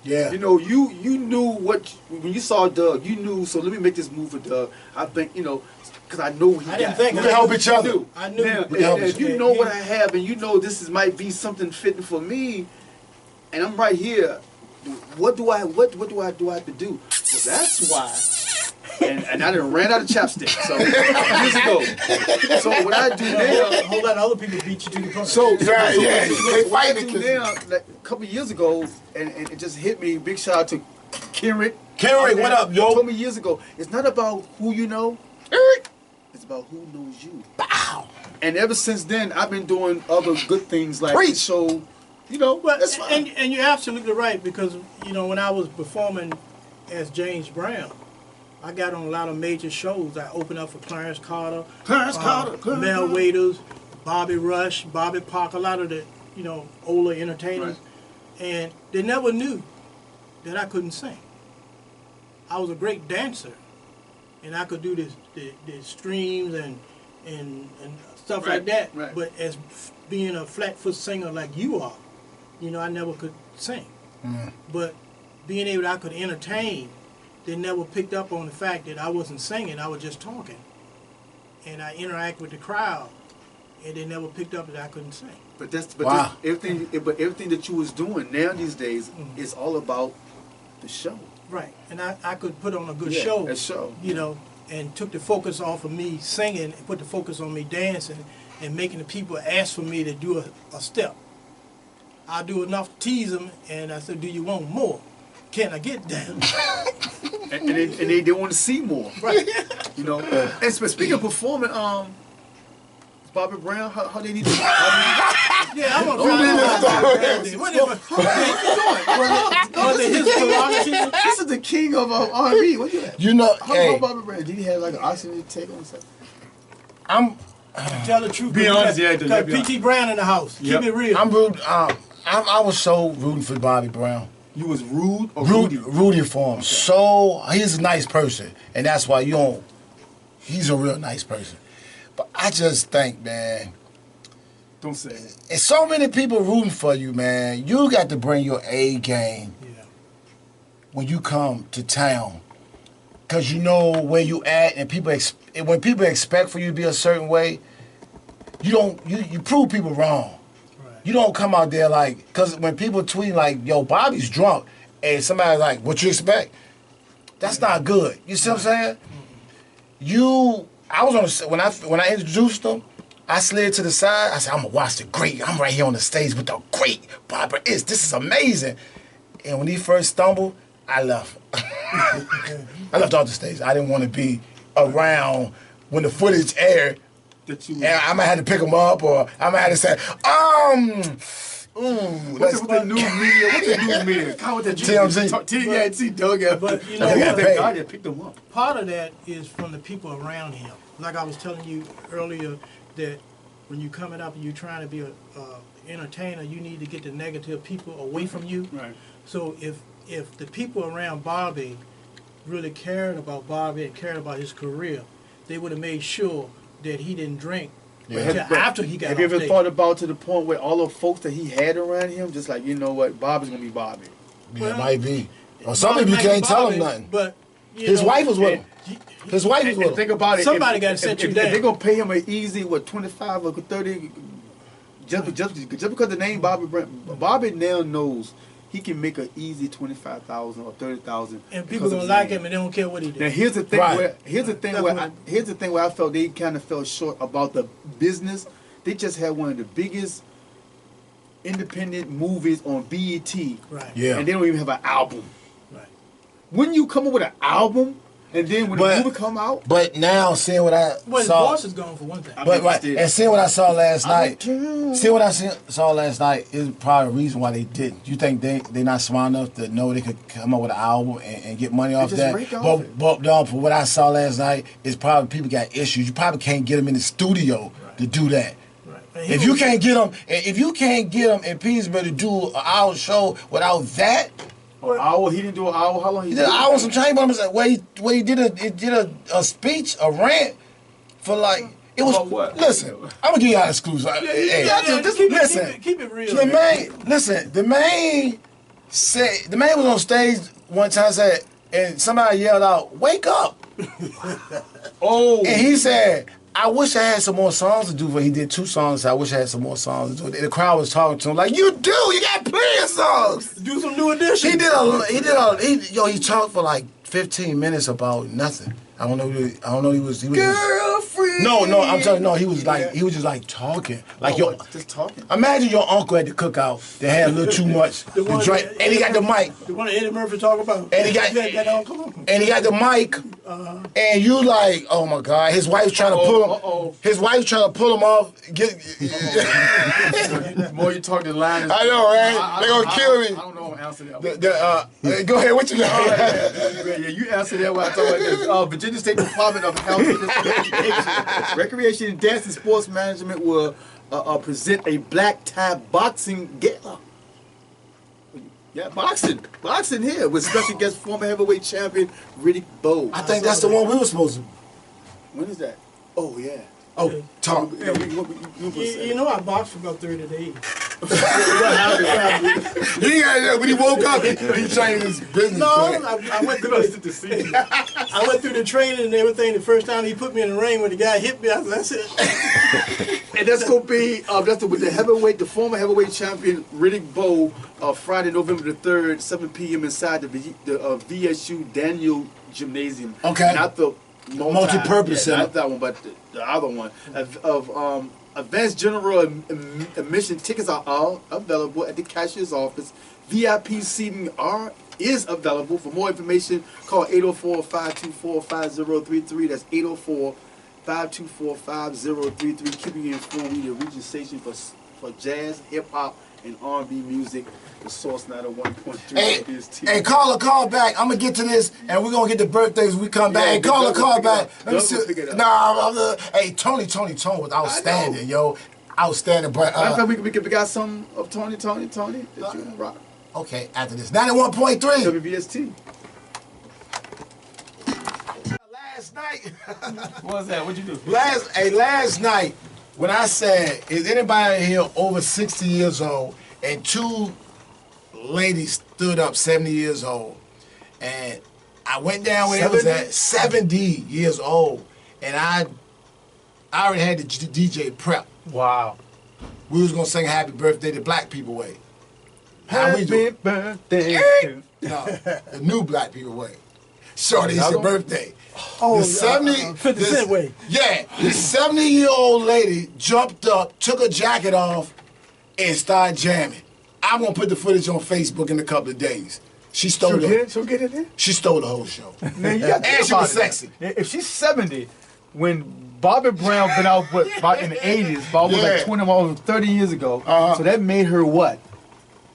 Yeah. You know, you knew when you saw Doug, you knew. So let me make this move for Doug. I think because I know what he I didn't got. think We can help each other. I knew. Now, We can help if each you other. know what I have, and you know this might be something fitting for me, and I'm right here, what do I have to do? Well, that's why. And I done ran out of chapstick. So years ago. So what I do now. A whole lot of other people beat you to the punch. So, Yeah, yeah. They what I fight do now, like a couple of years ago, and it just hit me. Big shout out to Kenrick. Kenrick, what up, yo? Told me years ago, it's not about who you know. It's about who knows you. Bow. And ever since then, I've been doing other good things like Preach. the show. But, That's fine. and you're absolutely right, because when I was performing as James Brown, I got on a lot of major shows. I opened up for Clarence Carter, Mel Waiters, Bobby Rush, Bobby Parker, a lot of the older entertainers, and they never knew that I couldn't sing. I was a great dancer, and I could do the streams and stuff like that. right. But as being a flat-foot singer like you are, I never could sing. But being able I could entertain, they never picked up on the fact that I wasn't singing, I was just talking. And I interact with the crowd, and they never picked up that I couldn't sing. But Wow. everything that you was doing now these days is all about the show. Right. And I could put on a good Yeah, show. a show. And took the focus off of me singing and put the focus on me dancing and making the people ask for me to do a step. I do enough to tease them, and I said, do you want more? Can I get down? And they want to see more. Right. And speaking of performing, Bobby Brown, how they need to. Yeah, I'm gonna try Was it his prerogative? This is the king of R&B. What you at? How hey, about Bobby Brown? Did he have like an oxygen tank on himself? I'm Tell the truth. Be honest, yeah, Got be honest. P.T. Brown in the house. Yep. Keep it real. I was so rooting for Bobby Brown. You was rude or rudy? Rooting for him. So he's a nice person, and that's why he's a real nice person. But I just think, man, Don't say it. and so many people rooting for you, man. You got to bring your A game Yeah. when you come to town, because you know where you at, and when people expect for you to be a certain way, you prove people wrong. Right. You don't come out there because when people tweet like, yo, Bobby's drunk, and somebody's like, what you expect? That's not good. You see what I'm saying? I was on when I introduced him, I slid to the side. I said, I'm gonna watch the great. I'm right here on the stage with the great Bobby. This is amazing. And when he first stumbled, I left. I left off the stage. I didn't want to be around when the footage aired. And I might have to pick him up, or I might have to say, What's the news media? What's the news media? How would that TMZ. TMZ, Doug. But They got paid. God that picked them up. part of that is from the people around him. Like I was telling you earlier, that when you're coming up and you're trying to be a entertainer, you need to get the negative people away from you. Right. So if the people around Bobby really cared about Bobby and cared about his career, they would have made sure that he didn't drink until after he got Have you off ever stage. thought about to the point where all the folks that he had around him, just like, you know what, Bobby's gonna be Bobby. Yeah, it might be. Or some people you Mikey can't tell Bobby, him nothing. But His wife was with him. His wife was with And him. think about it. Somebody if- gotta if- set you if- down. If they're gonna pay him an easy 25 or 30, just because the name Bobby Brown, Bobby now knows he can make an easy 25,000 or 30,000. and people gonna like him and they don't care what he Now did. here's the thing. Right. Here's the thing where I felt they kind of fell short about the business. They just had one of the biggest independent movies on BET, Right. Yeah. and they don't even have an album. Right. When you come up with an album, and then when But- the movie come out, But now, seeing what I Well, his saw, boss is gone for one thing. but right, Still. and seeing what I saw last night, don't seeing what I saw last night is probably the reason why they didn't. You think they not smart enough to know they could come up with an album and get money off just that? rake off it. But no, for what I saw last night is probably people got issues. You probably can't get them in the studio to do that. Right. And he If you was- can't get them in Petersburg to do an hour show without that, an hour, he didn't do an hour. How long he he did an hour some change, but I'm saying where he did a speech, a rant for like it was. About what? Listen, I'm gonna give y'all an exclusive. Hey, just listen. keep it real. The man. the man was on stage one time and said, and somebody yelled out, "Wake up!" Oh, And he said, I wish I had some more songs to do, but he did 2 songs. So I wish I had some more songs to do. And the crowd was talking to him like, "You do, you got plenty of songs." Do some new edition. He talked for like 15 minutes about nothing. I don't know he was girlfriend. No, I'm telling you, no, he was just like talking. Like Oh, just talking. imagine your uncle at the cookout that had a little too much to one drink, that- and he got the mic, The one that Eddie Murphy talk about. And he got- that uncle. and he got the mic, and you like, oh my God, his wife's trying to pull him. Uh-oh. His wife's trying to pull him off. The more you talk, the line is. I know, right? They gonna kill me. I don't know how to answer that. Go ahead, what you got? Yeah, you answer that when I talk about this. Virginia State Department of Health, Education, Recreation, and Dance and Sports Management will present a black tie boxing gala. Yeah, boxing here with special guest former heavyweight champion Riddick Bowe. I think that's the one we were supposed to. When is that? Oh yeah. Oh, talk. Yeah, You know I boxed for about 30 days. what happened? When he woke up, he changed his business No, plan. I went through I went through the training and everything. The first time he put me in the ring when the guy hit me, I said, "That's it." And that's gonna be with the former heavyweight champion Riddick Bowe, Friday, November the 3rd, 7 p.m. inside the VSU Daniel Gymnasium. Okay. Not the Multi-purpose center. not that one, but the other one. Advanced general admission tickets are all available at the cashier's office. VIP seating is available. For more information, call 804-524-5033. That's 804-524-5033. Keeping you informed, we the region station for jazz, hip hop, and R&B music. The Source 91.3 Hey, call back. I'm gonna get to this, and we're gonna get the birthdays when we come back. Yeah, Hey, call Doug back. will Let me pick it up. Doug will pick it see. up. Nah, hey, Tony was outstanding, yo. Outstanding, but Matter of fact, we got some of Tony that you rock. okay, after this. 91.3. WBST. Last night. What was that? What'd you do? Last night, when I said, is anybody here over 60 years old, and 2 ladies stood up 70 years old, and I went down when it was at 70 years old, and I already had the DJ prep. Wow. We was gonna sing Happy Birthday the Black People Way. How we do? birthday. No, the new Black People Way. Shorty, it's your Another one? birthday. Oh, The 70 50 Cent way. Yeah, the 70-year-old lady jumped up, took her jacket off, and started jamming. I'm gonna put the footage on Facebook in a couple of days. She stole it. She'll get it in. She stole the whole show. Man, you got to And think she about was it. sexy. If she's 70, when Bobby Brown been out about in the 80s, about Yeah. like 20, almost 30 years ago, so that made her what?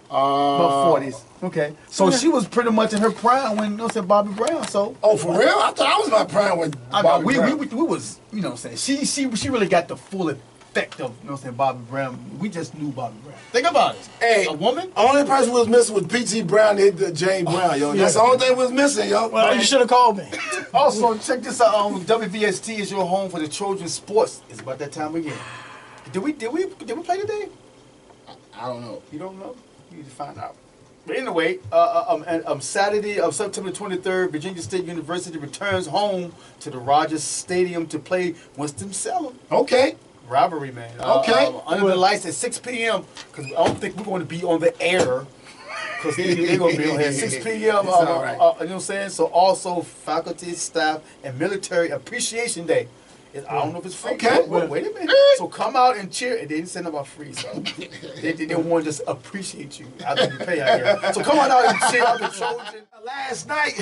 About 40s. Okay. So she was pretty much in her prime when Bobby Brown. So Oh, for real? I thought I was my prime with Bobby we Brown. was, you know what I'm saying? She really got the full effect of, Bobby Brown. We just knew Bobby Brown. Think about it. Hey, A woman? Only person was missing was P.T. Brown that hit the James Brown, yo. That's the only thing was missing, yo. Well, you should have called me. Also, check this out. WVST is your home for the children's sports. It's about that time again. Did we play today? I don't know. You don't know? You need to find out. But anyway, Saturday of September 23rd, Virginia State University returns home to the Rogers Stadium to play Winston-Salem. Okay. Rivalry, man. Okay. Under the lights at 6 p.m. because I don't think we're going to be on the air. Because they're going to be on here at 6 p.m. It's all right. You know what I'm saying? So also faculty, staff, and military appreciation day. I don't know if it's free. Okay. Wait a minute. So come out and cheer. They didn't send them about free, so they want to just appreciate you. I think you pay out here. So come on out and cheer out the Trojan. Last night,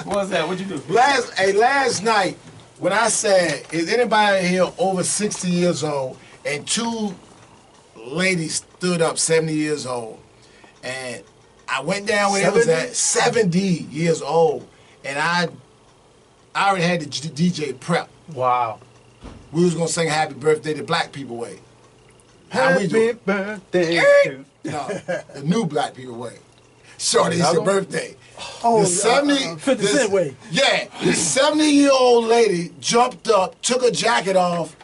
What was that? What'd you do? last night, when I said, is anybody here over 60 years old? And two ladies stood up, 70 years old. And I went down where it was at 70 years old. And I already had the DJ prep. Wow. We was gonna sing Happy Birthday the Black People Way. How we do? Birthday. No, the new Black People Way. Shorty, it's your birthday. Oh, The 70 50 Cent way. Yeah, the 70-year-old lady jumped up, took her jacket off,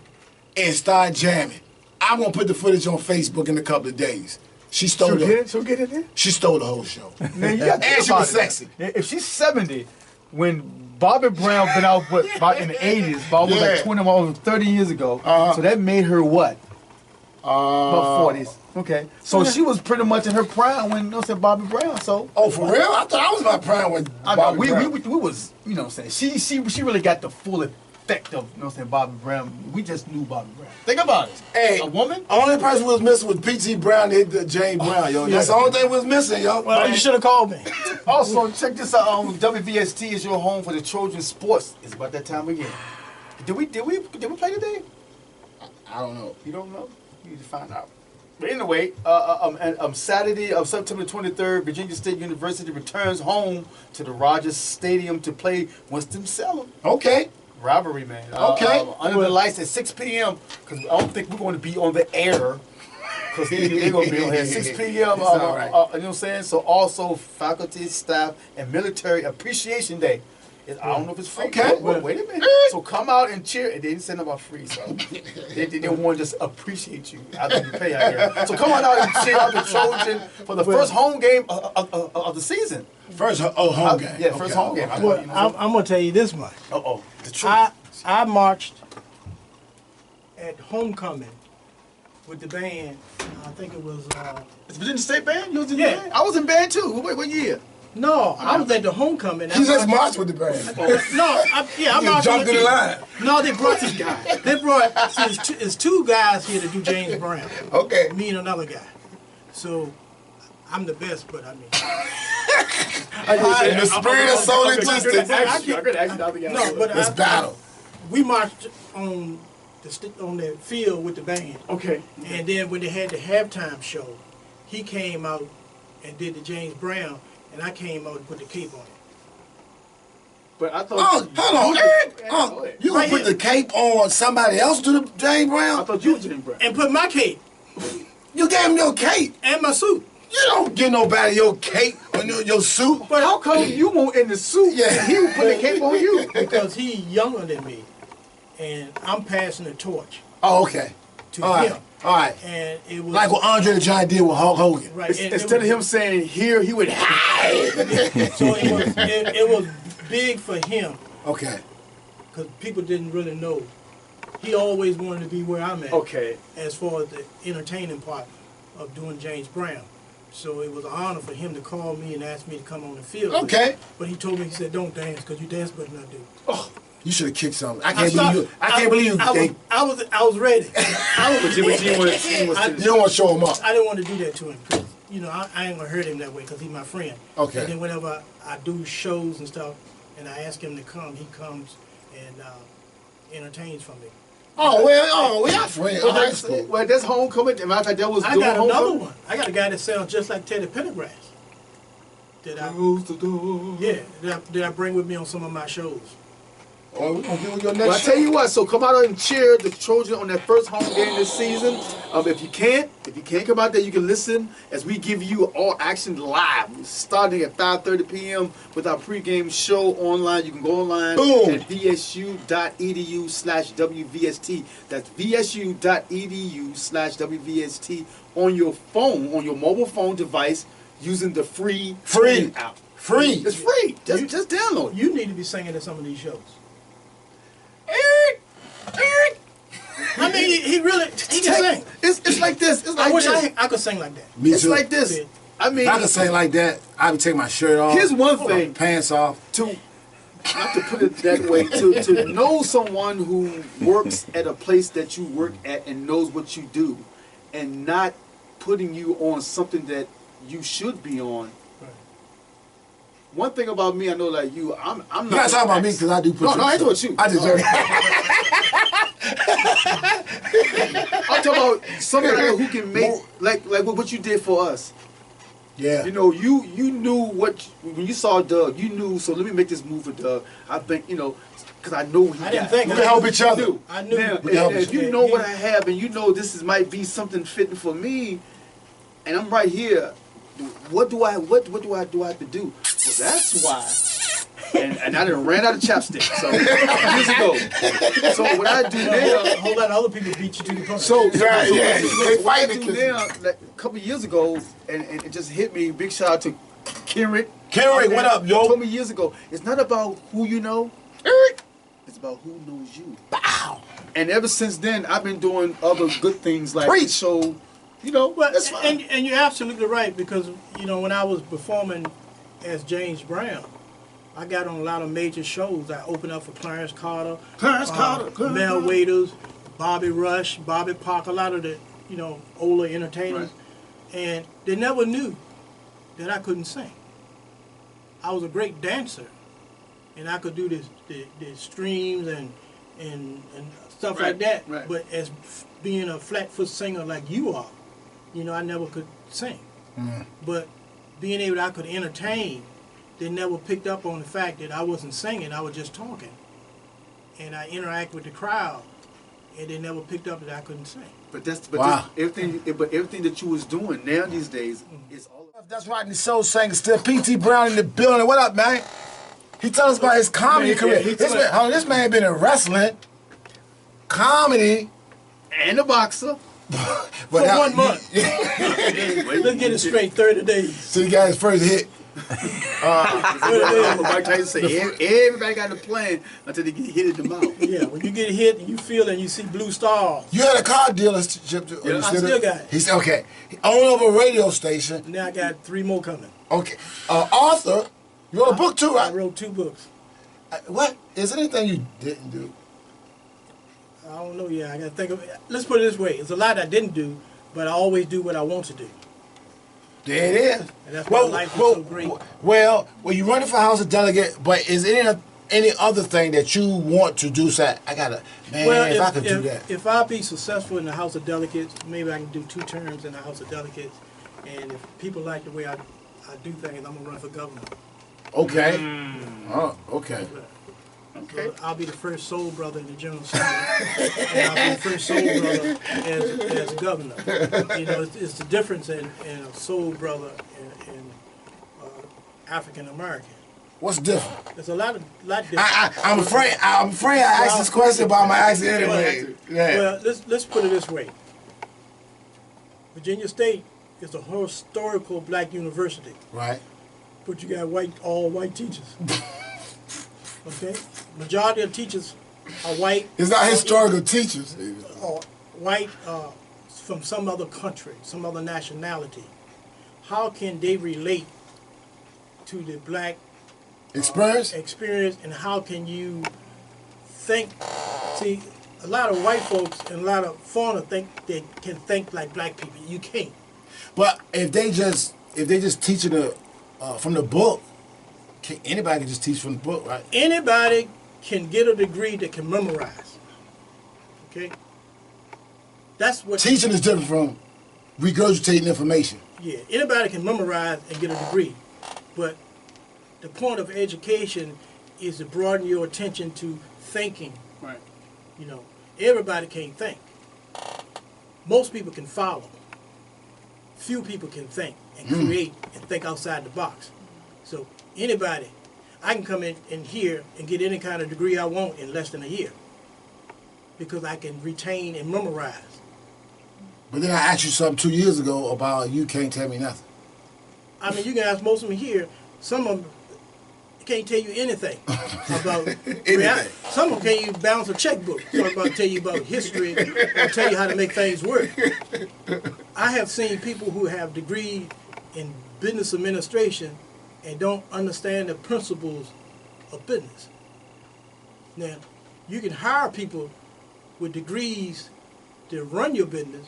and started jamming. I'm gonna put the footage on Facebook in a couple of days. She stole it. She'll get it in. She stole the whole show. Man, you got to And think she about was it. sexy. If she's 70, when Bobby Brown been out about in the 80s, about Yeah. like 20, almost 30 years ago, so that made her what? About 40s. Okay. So she was pretty much in her prime when Bobby Brown. So Oh, for real? I thought I was my prime with Bobby we Brown. was, you know what I'm saying? She really got the full effect of, Bobby Brown. We just knew Bobby Brown. Think about it. Hey, A woman? Only person we was missing was P.T. Brown that hit the James Brown, yo. That's the only thing we was missing, yo. Well, you should have called me. Also, check this out. WVST is your home for the Trojan sports. It's about that time again. Did we play today? I don't know. You don't know? You need to find out. But anyway, Saturday of September 23rd, Virginia State University returns home to the Rogers Stadium to play Winston-Salem. Okay. Rivalry, man. Okay. Under the lights at 6 p.m. because I don't think we're going to be on the air. Because they're going to be on here at 6 p.m. It's all right. You know what I'm saying? So also faculty, staff, and military appreciation day. I don't know if it's free. Okay. Wait a minute. So come out and cheer. They didn't send them about free, so they want to just appreciate you. I think you pay out here. So come on out and cheer out the Trojan for the first home game of the season. First home game. Yeah, first home game. Okay. Well, I'm going to tell you this much. Uh-oh. The truth. I marched at homecoming with the band. I think it was. It's Virginia State Band? You was in Yeah. band? I was in band too. What year? No, I was at the homecoming. He just marched with the band. No, I You marched jumped with in the line. No, they brought this guy. They brought. See, it's two guys here to do James Brown. Okay. Me and another guy. So I'm the best, but I mean. The spirit of soul and justice. No, but Let's battle. we marched on the field with the band. Okay. And then when they had the halftime show, he came out and did the James Brown, and I came out and put the cape on it. But I thought. Oh, hold on, Eric. You gonna Right put here. the cape on somebody else to the James I Brown? thought you was James Brown. And put my cape You gave him your cape. and my suit. You don't give nobody your cape or your suit. But how come you won't in the suit? Yeah. And he would put the cape on you. Because he younger than me, and I'm passing the torch Oh, okay. to All right. him. All right. And it was Like what Andre the Giant did with Hulk Hogan. right. and Instead of him saying here, he would. so it was big for him Okay. because people didn't really know. He always wanted to be where I'm at. Okay. As far as the entertaining part of doing James Brown. So it was an honor for him to call me and ask me to come on the field. with Okay. him. But he told me, he said, don't dance because you dance better than I do. You should have kicked something. I can't believe you. I can't believe you. I was ready. I was You don't want to show him up. I didn't want to do that to him. 'Cause, I ain't going to hurt him that way because he's my friend. Okay. And then whenever I do shows and stuff and I ask him to come, he comes and entertains for me. Oh, we are friends. Oh, that's cool. Well, that's homecoming. As a matter of fact, that was I doing got another homecoming. one. I got a guy that sounds just like Teddy Pendergrass. That I bring with me on some of my shows. Oh, we're going to do your Well, I next tell show. you what. So come out and cheer the Trojan on their first home game this season. If you can't come out there, you can listen as we give you all action live, starting at 5:30 p.m. with our pregame show online. You can go online Boom. at vsu.edu/WVST. That's vsu.edu/WVST on your phone, on your mobile phone device. using the free Free. TuneIn app. Free. It's free. Just download it. You need to be singing at some of these shows. I mean, he really he can sing. It's like this. It's like I wish this. I could sing like that. Me It's too. like this. Yeah. I mean, If I could sing like that, I would take my shirt off. Here's one my thing. pants off. to not to put it that way, to know someone who works at a place that you work at and knows what you do, and not putting you on something that you should be on. Right. One thing about me, I know, like you, I'm not. You're not talking about me because I do put No, I ain't talking about you. I just I'm talking about somebody who can make like what you did for us. Yeah. You know, you knew when you saw Doug, you knew. So let me make this move for Doug. I think because I know he I didn't got think We I can help each other. knew. I knew. Now, We can help if each you other. know what I have, and you know this might be something fitting for me, and I'm right here, what do I have to do? So that's why. And I done ran out of chapstick. So years ago. So what I do now. Whole lot of other people beat you to the punch. So, Yeah, yeah. They what I fighting do because- now, like a couple of years ago, and it just hit me. Big shout out to Kenrick. Kenrick, what up, yo? Told me years ago, it's not about who you know, Eric. It's about who knows you. Bow. And ever since then, I've been doing other good things like Preach. the show. You know, Well, that's fine. and you're absolutely right because when I was performing as James Brown, I got on a lot of major shows. I opened up for Clarence Carter, Mel Waiters, Bobby Rush, Bobby Parker, a lot of the older entertainers, and they never knew that I couldn't sing. I was a great dancer, and I could do the streams and stuff Right, like that. right. But as being a flat-foot singer like you are, I never could sing. But being able I could entertain, they never picked up on the fact that I wasn't singing, I was just talking. And I interact with the crowd, and they never picked up that I couldn't sing. But Wow. everything that you was doing now these days is all. That's right, the soul singer still. P.T. Brown in the building. What up, man? He tell us about his comedy Yeah, career. he This man been in wrestling, comedy, And a boxer. For 1 month. Let's get it straight, 30 days. So he got his first hit. Mike Tyson said, everybody got a plan until they get hit in the mouth. Yeah, when you get hit and you feel and you see blue stars, You had a car dealership. Too, or you Yeah, I still got it. He said, okay. He owned of a radio station. now I got 3 more coming. Okay. Author. You wrote a book too, I right? wrote 2 books. What? Is there anything you didn't do? I don't know, I gotta think of it. Let's put it this way, it's a lot I didn't do, but I always do what I want to do. There it is. And that's why life is so great. Well, you're running for House of Delegate, but is there any other thing that you want to do? Say, I gotta, man, if I could do that. If I be successful in the House of Delegates, maybe I can do 2 terms in the House of Delegates. And if people like the way I do things, I'm gonna run for governor. Okay. Oh, okay. So I'll be the first soul brother in the General Assembly, and I'll be the first soul brother as governor. It's the difference in a soul brother and African American. What's different? There's a lot different. I'm afraid I asked this question, but I'm gonna ask it anyway. Yeah. Well, let's put it this way. Virginia State is a historical black university, Right. but you got all white teachers. Okay, majority of teachers are white. It's not historical teachers. Or white from some other country, some other nationality. How can they relate to the black Experience? experience, and how can you think? See, a lot of white folks and a lot of foreigners think they can think like black people. You can't. But if they just teaching from the book, anybody can just teach from the book, right? Anybody can get a degree that can memorize. Okay? That's what Teaching is different from regurgitating information. Yeah, anybody can memorize and get a degree, but the point of education is to broaden your attention to thinking. Right. Everybody can't think. Most people can follow. Few people can think and create and think outside the box. So anybody, I can come in here and get any kind of degree I want in less than a year because I can retain and memorize. But then I asked you something 2 years ago about you can't tell me nothing. I mean, you can ask most of them here. Some of them can't tell you anything about Anything. Some of them can't even balance a checkbook. Talk about tell you about history or tell you how to make things work. I have seen people who have degrees in business administration and don't understand the principles of business. Now, you can hire people with degrees to run your business,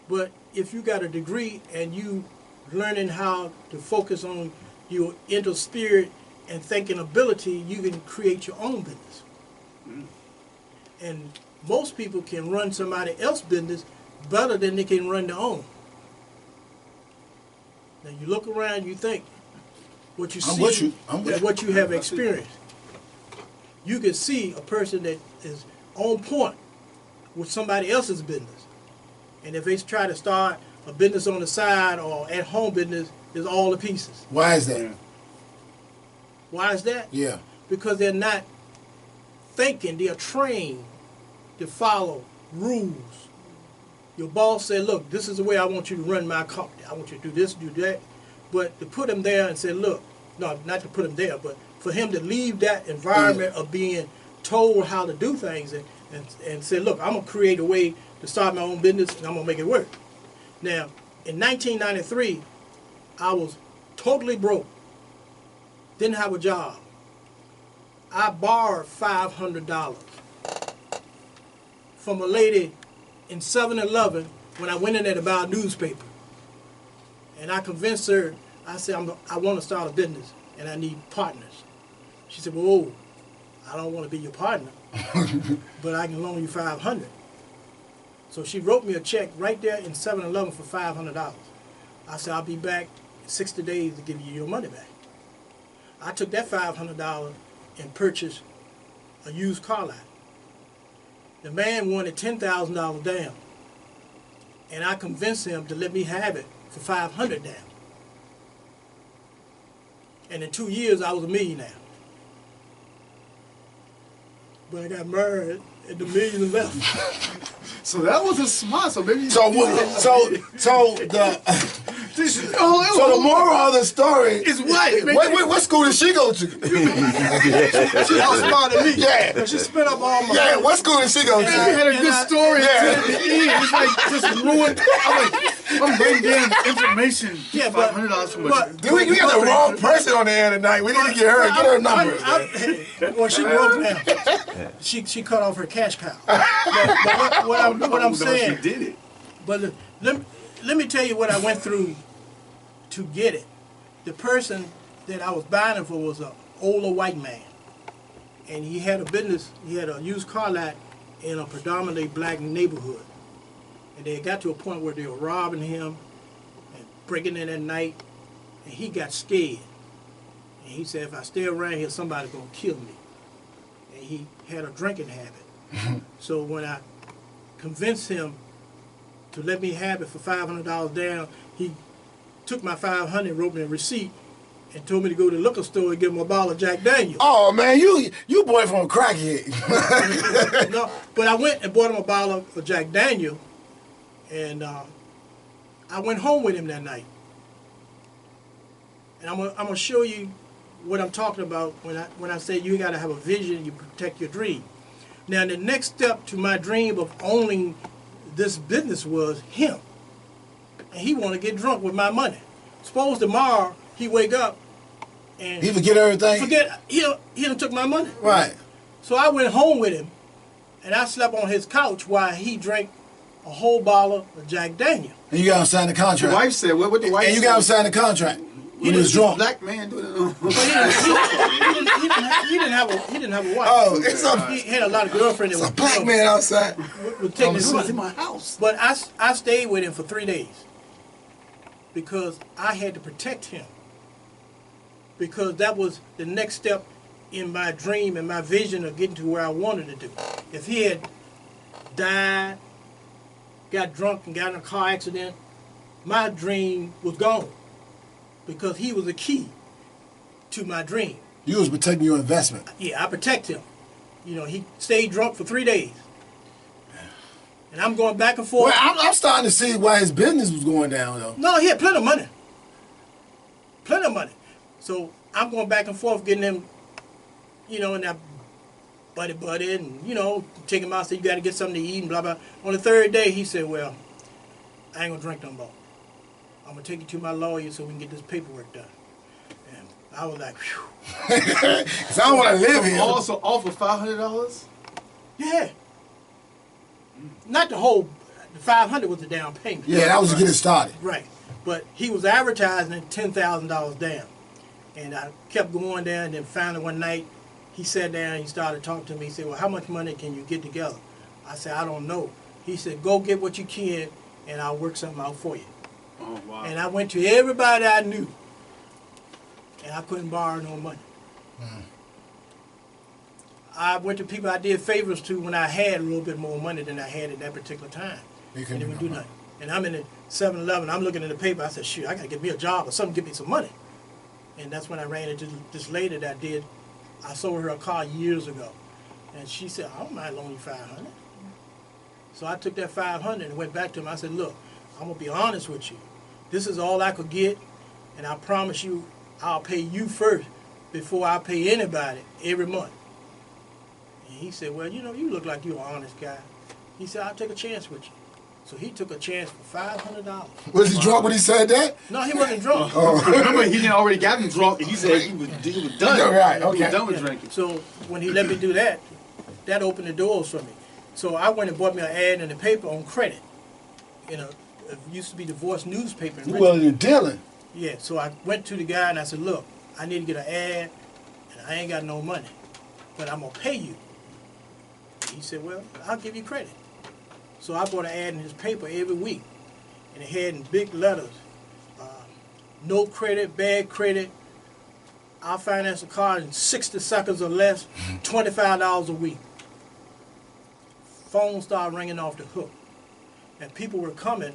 but if you got a degree and you learning how to focus on your inner spirit and thinking ability, you can create your own business. And most people can run somebody else's business better than they can run their own. Now you look around, you think what you I'm see with you. I'm with and you. what you have experienced. You can see a person that is on point with somebody else's business. And if they try to start a business on the side or at home business, is all the pieces. Why is that? Why is that? Yeah. Because they're not thinking, they are trained to follow rules. Your boss said, look, this is the way I want you to run my company. I want you to do this, do that. But to put him there and say, look, no, not to put him there, but for him to leave that environment of being told how to do things and say, look, I'm going to create a way to start my own business and I'm going to make it work. Now, in 1993, I was totally broke. Didn't have a job. I borrowed $500 from a lady in 7-Eleven when I went in there to buy a newspaper. And I convinced her, I said, I want to start a business and I need partners. She said, well, I don't want to be your partner, but I can loan you $500. So she wrote me a check right there in 7-Eleven for $500. I said, I'll be back in 60 days to give you your money back. I took that $500 and purchased a used car lot. The man wanted $10,000 down, and I convinced him to let me have it for $500 down. And in 2 years, I was a millionaire. But I got married, and the million left. So that wasn't smart. So maybe. So the moral of the story is what? What school did she go to? She outsmarted than me. Yeah. But she spent up all my Yeah, money. what school did she go You had to? a good story Yeah. until the end. It's like just ruined. I'm bringing down information. Yeah, but- $500 from but- Dude, we got the wrong person on the air tonight. We need to get her number. Well, she broke now. She cut off her cash cow. But what I'm saying, She did it. but let me tell you what I went through to get it. The person that I was buying it for was an older white man. And he had a business, he had a used car lot in a predominantly black neighborhood. And they got to a point where they were robbing him and breaking in at night. And he got scared. And he said, if I stay around here, somebody's going to kill me. And he had a drinking habit. So when I convinced him to let me have it for $500 down, he took my $500, wrote me a receipt, and told me to go to the liquor store and give him a bottle of Jack Daniels. Oh man, you boy from a crackhead. No, but I went and bought him a bottle of Jack Daniel, and I went home with him that night. And I'm gonna show you what I'm talking about when I say you gotta have a vision, you protect your dream. Now the next step to my dream of owning this business was him, and he want to get drunk with my money. Suppose tomorrow he wake up and He forget everything. he done took my money. Right. So I went home with him, and I slept on his couch while he drank a whole bottle of Jack Daniel. And you got him sign the The contract. wife said, what the wife And you got him sign the contract. When he was drunk. Black man doing it. But he didn't have a wife. Oh, it's He had a lot of girlfriends. a black man outside. Would take his money. in my house. But I stayed with him for 3 days because I had to protect him. Because that was the next step in my dream and my vision of getting to where I wanted to do. If he had died, got drunk and got in a car accident, my dream was gone. Because he was the key to my dream. You was protecting your investment. Yeah, I protect him. You know, he stayed drunk for 3 days. And I'm going back and forth. Well, I'm starting to see why his business was going down though. No, he had plenty of money. plenty of money. So I'm going back and forth getting them, you know, in that buddy, and, you know, take him out, say, you got to get something to eat, and blah, blah. On the third day, he said, well, I ain't going to drink no more. I'm going to take you to my lawyer so we can get this paperwork done. And I was like, whew. Because I don't want to live here. Also offer $500. Yeah. Not the whole, the 500 was the down payment. Yeah, that was to get it started. Right. But he was advertising it $10,000 down. And I kept going there, and then finally one night, he sat down and he started talking to me. He said, well, how much money can you get together? I said, I don't know. He said, go get what you can, and I'll work something out for you. Oh, wow. And I went to everybody I knew, and I couldn't borrow no money. I went to people I did favors to when I had a little bit more money than I had at that particular time. They And couldn't they do would no do money. nothing. And I'm in the 7-Eleven, I'm looking at the paper, I said, shoot, I got to get me a job or something, get me some money. And that's when I ran into this lady that I sold her a car years ago. And she said, I don't mind loaning you $500. So I took that $500 and went back to him. I said, look, I'm going to be honest with you. This is all I could get, and I promise you I'll pay you first before I pay anybody every month. And he said, well, you know, you look like you're an honest guy. He said, I'll take a chance with you. So he took a chance for $500. Was he drunk when he said that? No, he wasn't drunk. Remember, he didn't already got him drunk, and he said he was done. Right, He was okay. done with Yeah. drinking. So when he let me do that, that opened the doors for me. So I went and bought me an ad in the paper on credit. You know, it used to be the Voice newspaper. in You Richmond. willing to dealing. Yeah, so I went to the guy and I said, look, I need to get an ad, and I ain't got no money, but I'm going to pay you. He said, well, I'll give you credit. So I bought an ad in his paper every week, and it had in big letters, no credit, bad credit, I'll finance a car in 60 seconds or less, $25 a week. Phone started ringing off the hook, and people were coming,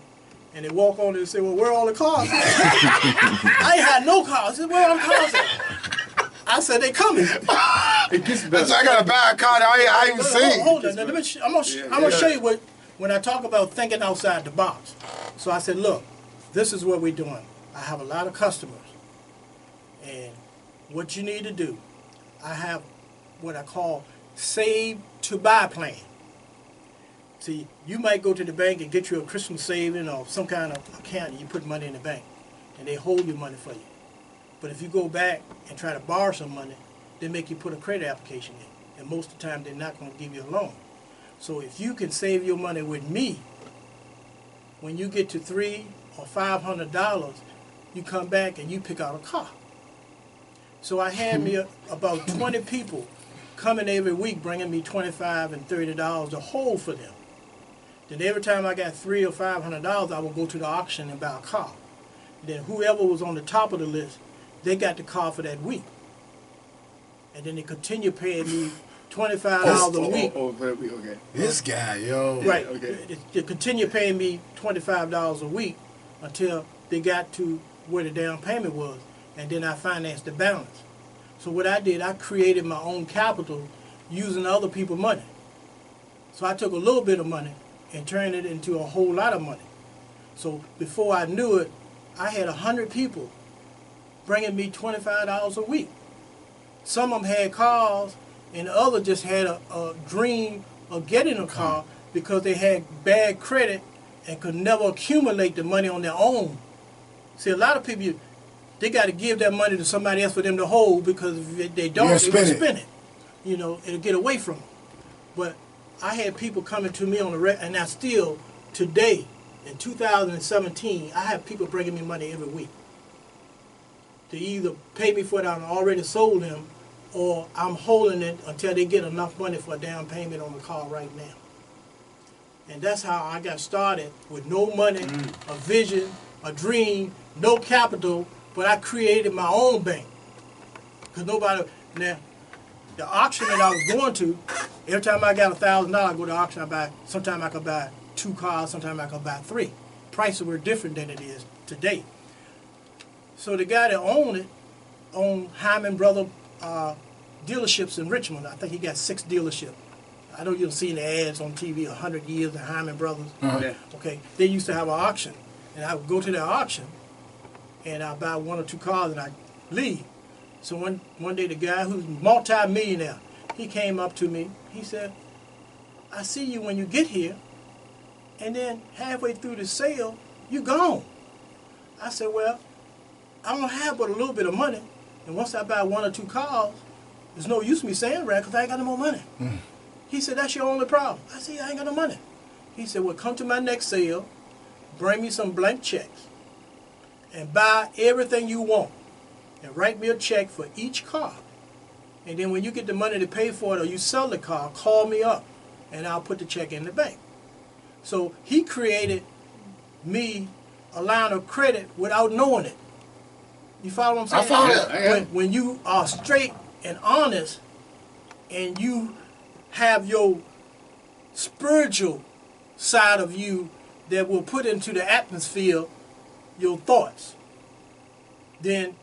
and they walk on and say, well, where are all the cars? I ain't had no cars. I said, where are all the cars at? I said, they coming. It gets better. So I got to buy a car that I ain't even seen. Hold on. Now, I'm gonna show you what, when I talk about thinking outside the box. So I said, look, this is what we're doing. I have a lot of customers. And what you need to do, I have what I call save to buy plan. See, you might go to the bank and get you a Christmas saving or some kind of account and you put money in the bank and they hold your money for you. But if you go back and try to borrow some money, they make you put a credit application in. And most of the time they're not going to give you a loan. So if you can save your money with me, when you get to $300 or $500, you come back and you pick out a car. So I had me about 20 people coming every week bringing me $25 and $30 to hold for them. Then every time I got $300 or $500, I would go to the auction and buy a car. Then whoever was on the top of the list, they got the car for that week. And then they continue paying me $25 a week. Okay. This guy, yo. Right. Okay. They continue paying me $25 a week until they got to where the down payment was. And then I financed the balance. So what I did, I created my own capital using other people's money. So I took a little bit of money and turned it into a whole lot of money. So before I knew it, I had 100 people bringing me $25 a week. Some of them had cars, and the others just had a dream of getting a car because they had bad credit and could never accumulate the money on their own. See, a lot of people, they got to give that money to somebody else for them to hold, because if they don't, they will spend it. You know, it'll get away from them. But I had people coming to me on the and I still, today, in 2017, I have people bringing me money every week to either pay me for it I already sold them, or I'm holding it until they get enough money for a down payment on the car right now. And that's how I got started, with no money, a vision, a dream, no capital, but I created my own bank. Because nobody, now, the auction that I was going to, every time I got $1,000, I go to the auction, I buy, sometimes I could buy 2 cars, sometimes I could buy 3. Prices were different than it is today. So the guy that owned it, owned Hyman Brother dealerships in Richmond. I think he got 6 dealerships. I know you'll see the ads on TV, 100 years of Hyman Brothers. Yeah. Okay, they used to have an auction, and I would go to the auction, and I buy 1 or 2 cars and I leave. So one day the guy who's multi-millionaire, he came up to me. He said, I see you when you get here, and then halfway through the sale, you gone. I said, well, I don't have but a little bit of money, and once I buy 1 or 2 cars, there's no use me saying that because I ain't got no more money. He said, that's your only problem. I said, I ain't got no money. He said, well, come to my next sale, bring me some blank checks, and buy everything you want, and write me a check for each car. And then when you get the money to pay for it or you sell the car, call me up, and I'll put the check in the bank. So he created me a line of credit without knowing it. You follow what I'm saying? I follow it. When you are straight and honest, and you have your spiritual side of you that will put into the atmosphere your thoughts, then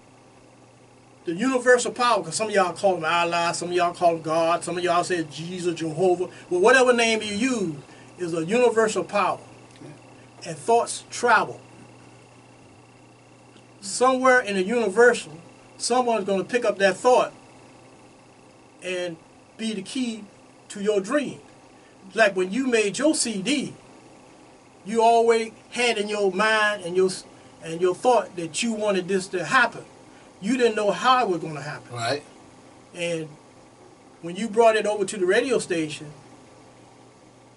the universal power, because some of y'all call him Allah, some of y'all call him God, some of y'all say Jesus, Jehovah, well, whatever name you use, is a universal power. And thoughts travel. Somewhere in the universal, someone's going to pick up that thought and be the key to your dream. Like when you made your CD, you always had in your mind and your thought that you wanted this to happen. You didn't know how it was going to happen. Right. And when you brought it over to the radio station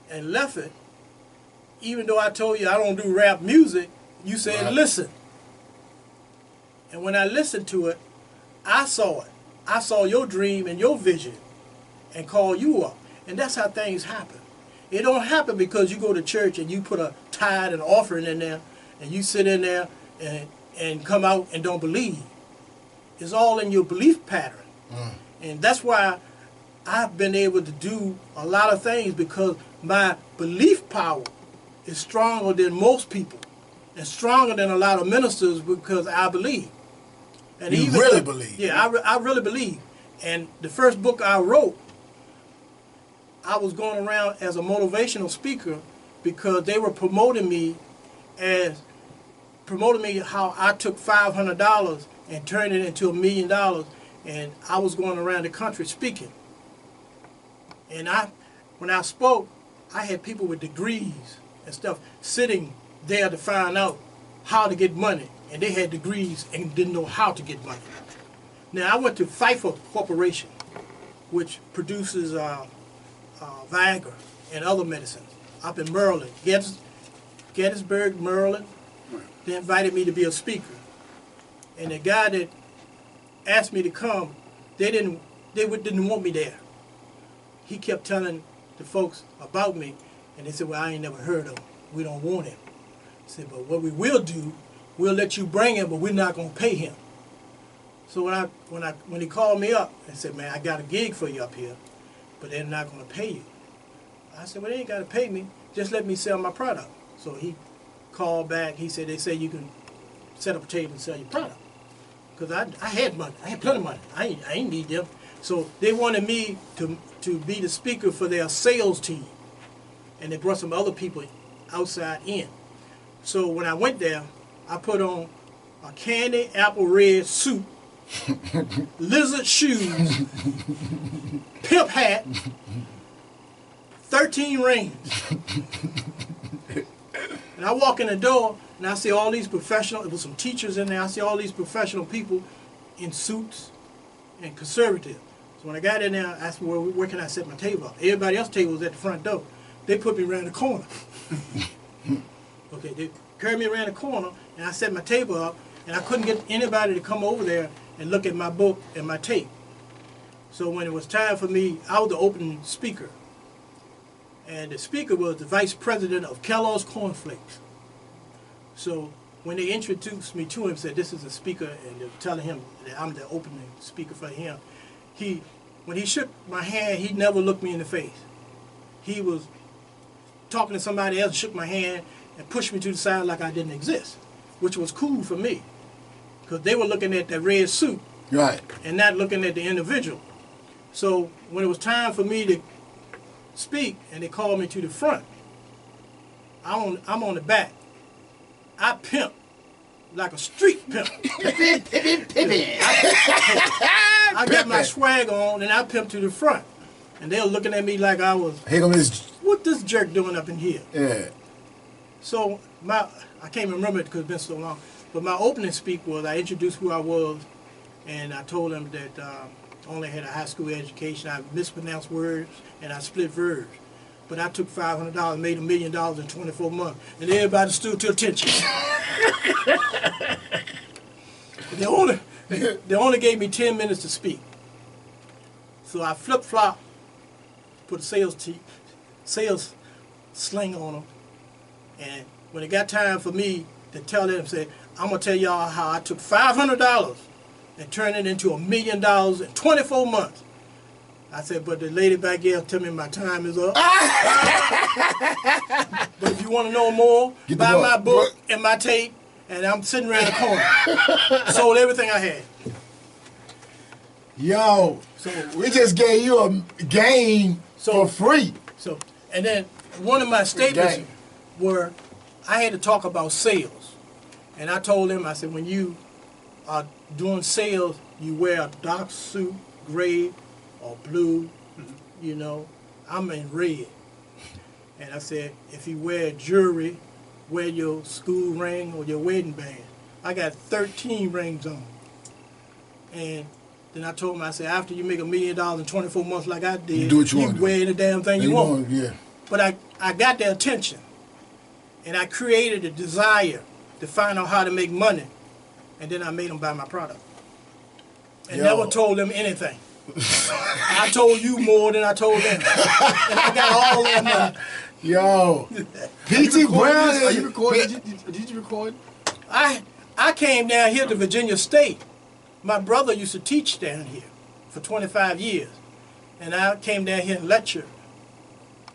and left it, even though I told you I don't do rap music, you said, right, listen. And when I listened to it, I saw it. I saw your dream and your vision and called you up. And that's how things happen. It don't happen because you go to church and you put a tithe and offering in there and you sit in there and come out and don't believe. It's all in your belief pattern. And that's why I've been able to do a lot of things, because my belief power is stronger than most people and stronger than a lot of ministers, because I believe. And You even really though- believe. Yeah, I really believe. And the first book I wrote, I was going around as a motivational speaker because they were promoting me how I took $500 and turned it into $1 million, and I was going around the country speaking. And when I spoke, I had people with degrees and stuff sitting there to find out how to get money, and they had degrees and didn't know how to get money. Now I went to Pfeiffer Corporation, which produces Viagra and other medicines up in Maryland, Gettysburg, Maryland. They invited me to be a speaker, and the guy that asked me to come, they didn't want me there. He kept telling the folks about me, and they said, well, I ain't never heard of him. We don't want him. I said, but what we will do, we'll let you bring him, but we're not going to pay him. So when he called me up and said, man, I got a gig for you up here, but they're not going to pay you. I said, well, they ain't got to pay me. Just let me sell my product. So he called back. He said, they say you can set up a table and sell your product. Because I had money. I had plenty of money. I ain't need them. So they wanted me to be the speaker for their sales team. And they brought some other people outside in. So when I went there, I put on a candy apple red suit, lizard shoes, pimp hat, 13 rings. And I walk in the door, and I see all these professional, there was some teachers in there, I see all these professional people in suits and conservative. So when I got in there, I asked them, where can I set my table up? Everybody else's table was at the front door. They put me around the corner. Okay, they carried me around the corner, and I set my table up, and I couldn't get anybody to come over there and look at my book and my tape. So when it was time for me, I was the opening speaker. And the speaker was the vice president of Kellogg's Corn Flakes. So when they introduced me to him, said this is a speaker, and they're telling him that I'm the opening speaker for him. When he shook my hand, he never looked me in the face. He was talking to somebody else, shook my hand, and pushed me to the side like I didn't exist, which was cool for me, because they were looking at that red suit, right, and not looking at the individual. So when it was time for me to speak, and they called me to the front, I'm on the back. I pimp like a street pimp. Pippin. I got my Pimpin'. swag on and I pimped to the front. And they were looking at me like I was, Here come this. what this jerk doing up in here? Yeah. So I can't even remember it because it's been so long. But my opening speak was I introduced who I was, and I told them that I only had a high school education. I mispronounced words and I split verbs. But I took $500, made $1 million in 24 months, and everybody stood to attention. They only gave me 10 minutes to speak. So I flip-flop, put a sales sling on them, and when it got time for me to tell them, say, I'm gonna tell y'all how I took $500 and turned it into $1 million in 24 months. I said, but the lady back here tell me my time is up. But if you want to know more, Get the buy book. my book and my tape, and I'm sitting around the corner. Sold everything I had. Yo, So we just gave you a game for free. So, and then one of my statements game. were, I had to talk about sales. And I told them, I said, when you are doing sales, you wear a dark suit, gray or blue, you know. I'm in red. And I said, if you wear jewelry, wear your school ring or your wedding band. I got 13 rings on. And then I told him, I said, after you make $1 million in 24 months like I did, You do what you want to do. wear any damn thing you want. Yeah. But I got their attention. And I created a desire to find out how to make money. And then I made them buy my product. And Yo. never told them anything. I told you more than I told them. And I got all their money. Yo. P.T. Brown. Are you recording? Did you record? I came down here to Virginia State. My brother used to teach down here for 25 years. And I came down here and lectured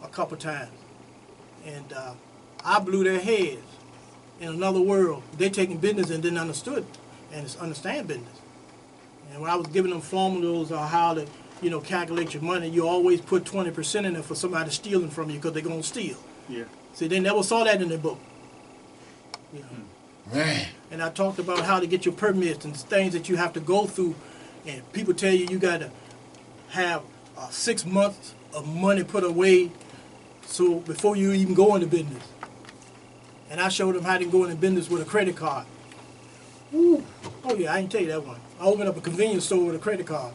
a couple times. And I blew their heads in another world. They taking business and didn't understand business. And when I was giving them formulas on how to, calculate your money, you always put 20% in it for somebody stealing from you because they're going to steal. Yeah. See, they never saw that in the book. You know. Man. And I talked about how to get your permits and things that you have to go through. And people tell you got to have 6 months of money put away so before you even go into business. And I showed them how to go into business with a credit card. Ooh. Oh yeah, I didn't tell you that one. I opened up a convenience store with a credit card.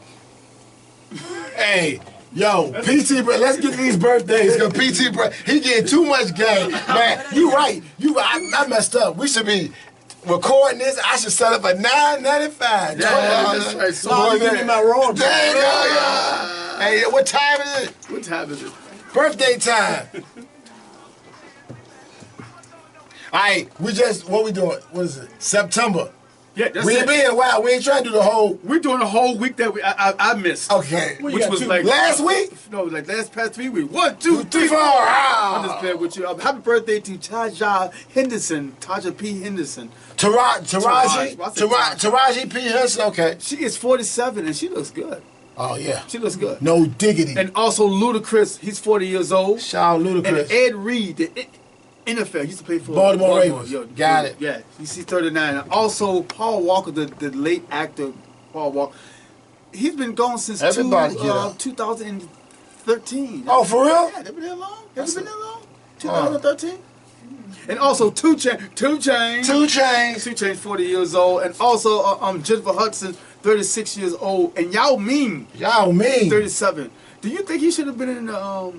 Hey, yo, P.T. Brown, let's get these birthdays, because P.T. Brown, he getting too much game. Man, you right. I messed up. We should be recording this. I should set up a $9.95. Yeah, that's right. So you give me my royalty. There you go, yo. Hey, what time is it? What time is it? Birthday time. All right, what we doing? What is it? September. Yeah, that's We ain't it. been in a while. We ain't trying to do the whole. We're doing a whole week that I missed. Okay. Well, you Which got was two. like Last week? No, like last past 3 weeks. 1, 2, 3, 4. I'm just playing with you. Happy birthday to Taja Henderson, Taja P. Henderson. Taraji P. Henson. Okay. She is 47 and she looks good. Oh yeah. She looks good. No diggity. And also Ludacris, he's 40 years old. Shout out And Ludacris. Ed Reed, the NFL, he used to play for Baltimore Ravens. Got it. Yeah, he's 39. And also Paul Walker, the late actor Paul Walker. He's been gone since Everybody get up. 2013. Oh, for real? Yeah, they've been there long. Has it been there long? 2013. And also Two Chainz, 2 Chainz. 40 years old, and also Jennifer Hudson, 36 years old, and Yao Ming, Y'all mean? 37. Do you think he should have been in the Hall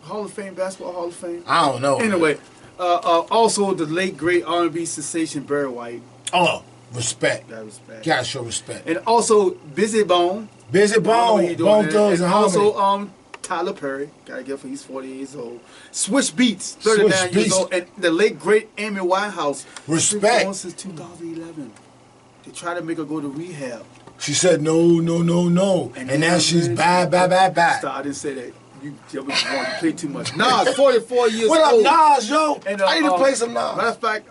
of Fame, Basketball Hall of Fame? I don't know. Anyway, also the late great R&B sensation Barry White. Oh, respect. That was bad. Gotta show respect. And also Busy Bone. Busy I don't know what Bone. he doing Bone there. Thugs And and Harmony. also Tyler Perry. Gotta give him, he's 40 years old. Swish Beats, 39 Swizz years Beatz. old. And the late great Amy Winehouse. Respect. Been gone since 2011. They tried to make her go to rehab. She said no. And now she's bye. Stop, I didn't say that. You play too much. Nas, 44 years What old. up, Nas, yo? And, I need to play some Matter Nas. of fact,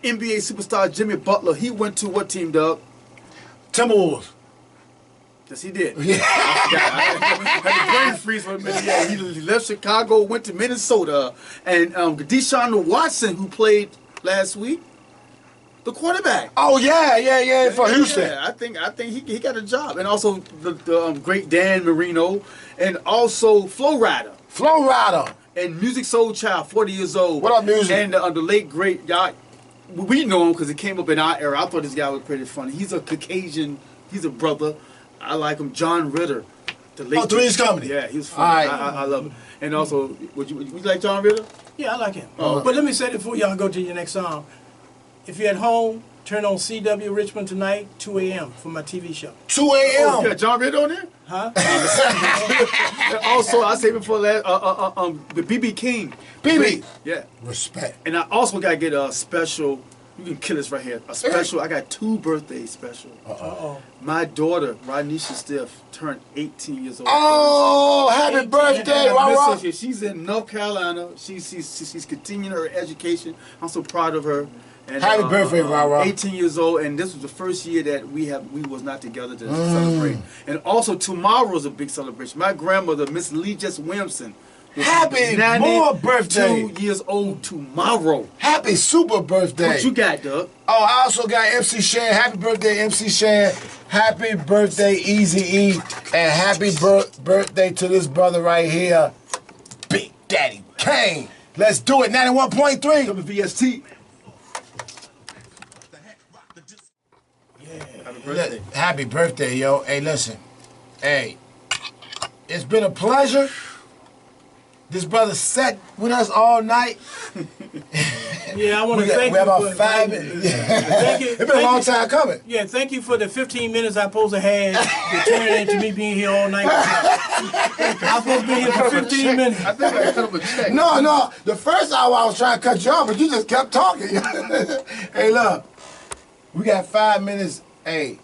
NBA superstar Jimmy Butler, he went to what team, Doug? Timberwolves. Yes, he did. Yeah. I had a brain freeze for a minute. Yeah, he left Chicago, went to Minnesota. And Deshaun Watson, who played last week, the quarterback. Oh yeah, for Houston. Yeah, I think he got a job, and also the great Dan Marino, and also Flo Rida. Flow Rider. And Music Soul Child, 40 years old. What up, Music? And the late great y'all, we know him because it came up in our era. I thought this guy was pretty funny. He's a Caucasian. He's a brother. I like him. John Ritter. The late Three's Company. Yeah, he was funny. All right. I love him. And also, would you like John Ritter? Yeah, I like him. Oh. But let me say it before y'all go to your next song. If you're at home, turn on CW Richmond tonight, 2 a.m. for my TV show. 2 Oh, a.m. yeah, John Ritter on there. Huh? And also, I say before that, the BB King. BB. Yeah. Respect. And I also gotta get a special. You can kill this right here. A special. I got 2 birthdays special. Uh-oh. My daughter, Rodnisha Stiff, turned 18 years old. Oh, happy 18. birthday, And Rah I miss Rah. her. She's in North Carolina. She's continuing her education. I'm so proud of her. And, Happy birthday, Rah Rah. 18 years old, and this was the first year that we was not together to celebrate. And also tomorrow's a big celebration. My grandmother, Miss Lee Jess Williamson, will be Happy more birthday. 2 years old tomorrow. Happy super birthday. What you got, Doug? Oh, I also got MC Shan. Happy birthday, MC Shan. Happy birthday, Easy E. And happy birthday to this brother right here, Big Daddy Kane. Let's do it. 91.3. WVST. Happy birthday. Happy birthday, yo. Hey, listen. Hey, it's been a pleasure. This brother sat with us all night. Yeah, I want to We thank have you. about for 5 inviting minutes. me. Thank you. It's been a long time coming. Yeah, thank you for the 15 minutes I supposed to have to turn into me being here all night. I'm supposed to be here for 15 minutes. I think I cut him a check. No. The first hour I was trying to cut you off, but you just kept talking. Hey, look. We got 5 minutes. Hey,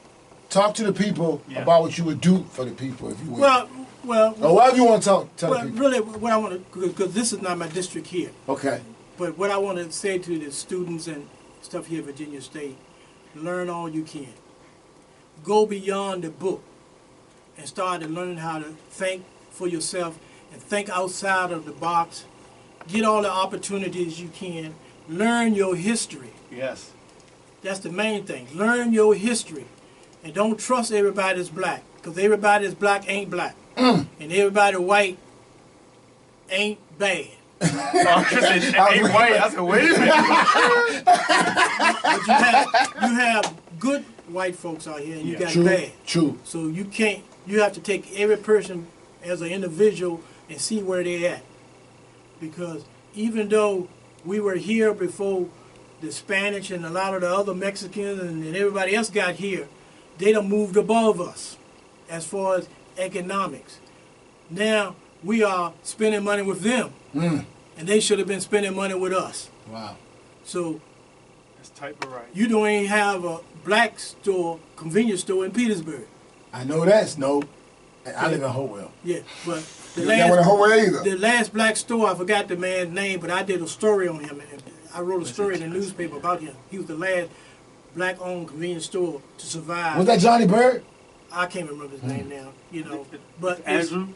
talk to the people about what you would do for the people if you would. Well, or whatever you want to tell the well, people. really, what I want to, because this is not my district here, Okay. but what I want to say to the students and stuff here at Virginia State, learn all you can. Go beyond the book and start to learn how to think for yourself and think outside of the box. Get all the opportunities you can. Learn your history. Yes. That's the main thing. Learn your history. And don't trust everybody that's black. Because everybody that's black ain't black. And everybody white ain't bad. Hey, wait. I said, wait a minute. But you have good white folks out here and you got True. bad. True. So you have to take every person as an individual and see where they're at. Because even though we were here before the Spanish and a lot of the other Mexicans and everybody else got here, they done moved above us as far as economics. Now we are spending money with them, and they should have been spending money with us. Wow. So That's type of right. you don't even have a black store, convenience store in Petersburg. I know that's no. I live in Hopewell. Yeah, but the You ain't in Hopewell either. the last black store, I forgot the man's name, but I did a story on him. I wrote a story in the newspaper about him. He was the last black-owned convenience store to survive. Was that Johnny Bird? I can't remember his name now, but it's- Andrew?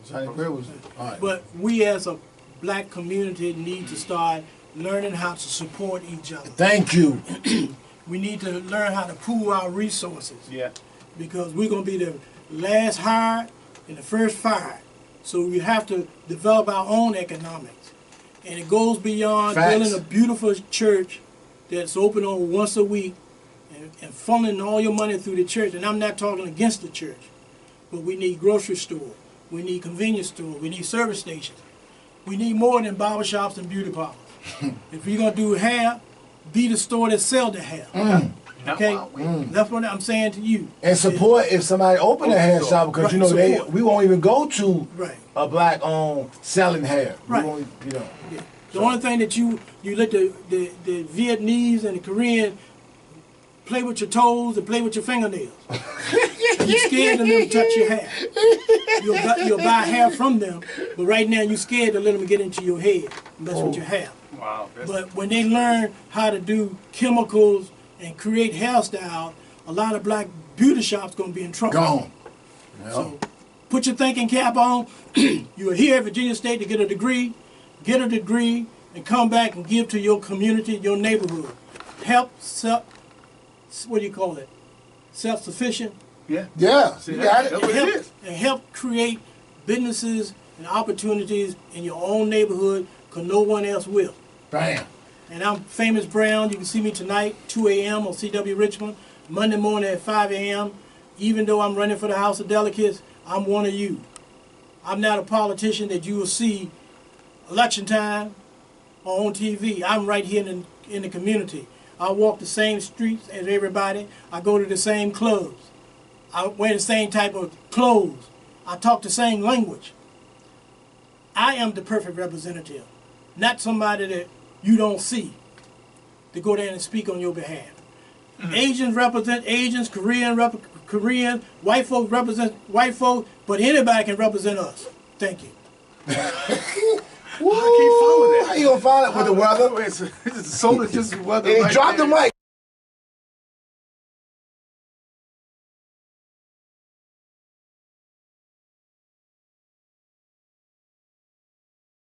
Johnny Bird was. All right. But we as a black community need to start learning how to support each other. Thank you. We need to learn how to pool our resources Yeah. because we're going to be the last hired and the first fired. So we have to develop our own economics. And it goes beyond Facts. building a beautiful church that's open on once a week and funneling all your money through the church. And I'm not talking against the church, but we need grocery store, we need convenience store, we need service stations. We need more than barbershops and beauty parlors. If you're gonna do hair, be the store that sell the hair. Okay, that's what I'm saying to you. And support if somebody open a hair shop because you know Support. we won't even go to Right. a black owned selling hair. Right. We won't, you know. Yeah. The only thing that you let the Vietnamese and the Korean play with your toes and play with your fingernails. You scared to let them touch your hair. You'll buy hair from them, but right now you scared to let them get into your head and mess with your hair. Wow. But when they learn how to do chemicals and create hairstyles, a lot of black beauty shops gonna be in trouble. Gone. So put your thinking cap on. You are here at Virginia State to get a degree and come back and give to your community, your neighborhood. help what do you call it? Self-sufficient. Yeah. Yeah, See, you got that's it. what it is. And help create businesses and opportunities in your own neighborhood because no one else will. Bam. And I'm Famous Brown. You can see me tonight, 2 a.m. on CW Richmond, Monday morning at 5 a.m. Even though I'm running for the House of Delegates, I'm one of you. I'm not a politician that you will see election time or on TV. I'm right here in the community. I walk the same streets as everybody. I go to the same clubs. I wear the same type of clothes. I talk the same language. I am the perfect representative, not somebody that you don't see to go there and speak on your behalf. Asians represent Asians, Korean, white folks represent white folks, but anybody can represent us. Thank you. I can't follow that. How you gonna follow it with the weather? It's solar just weather. Hey, right drop the there. mic.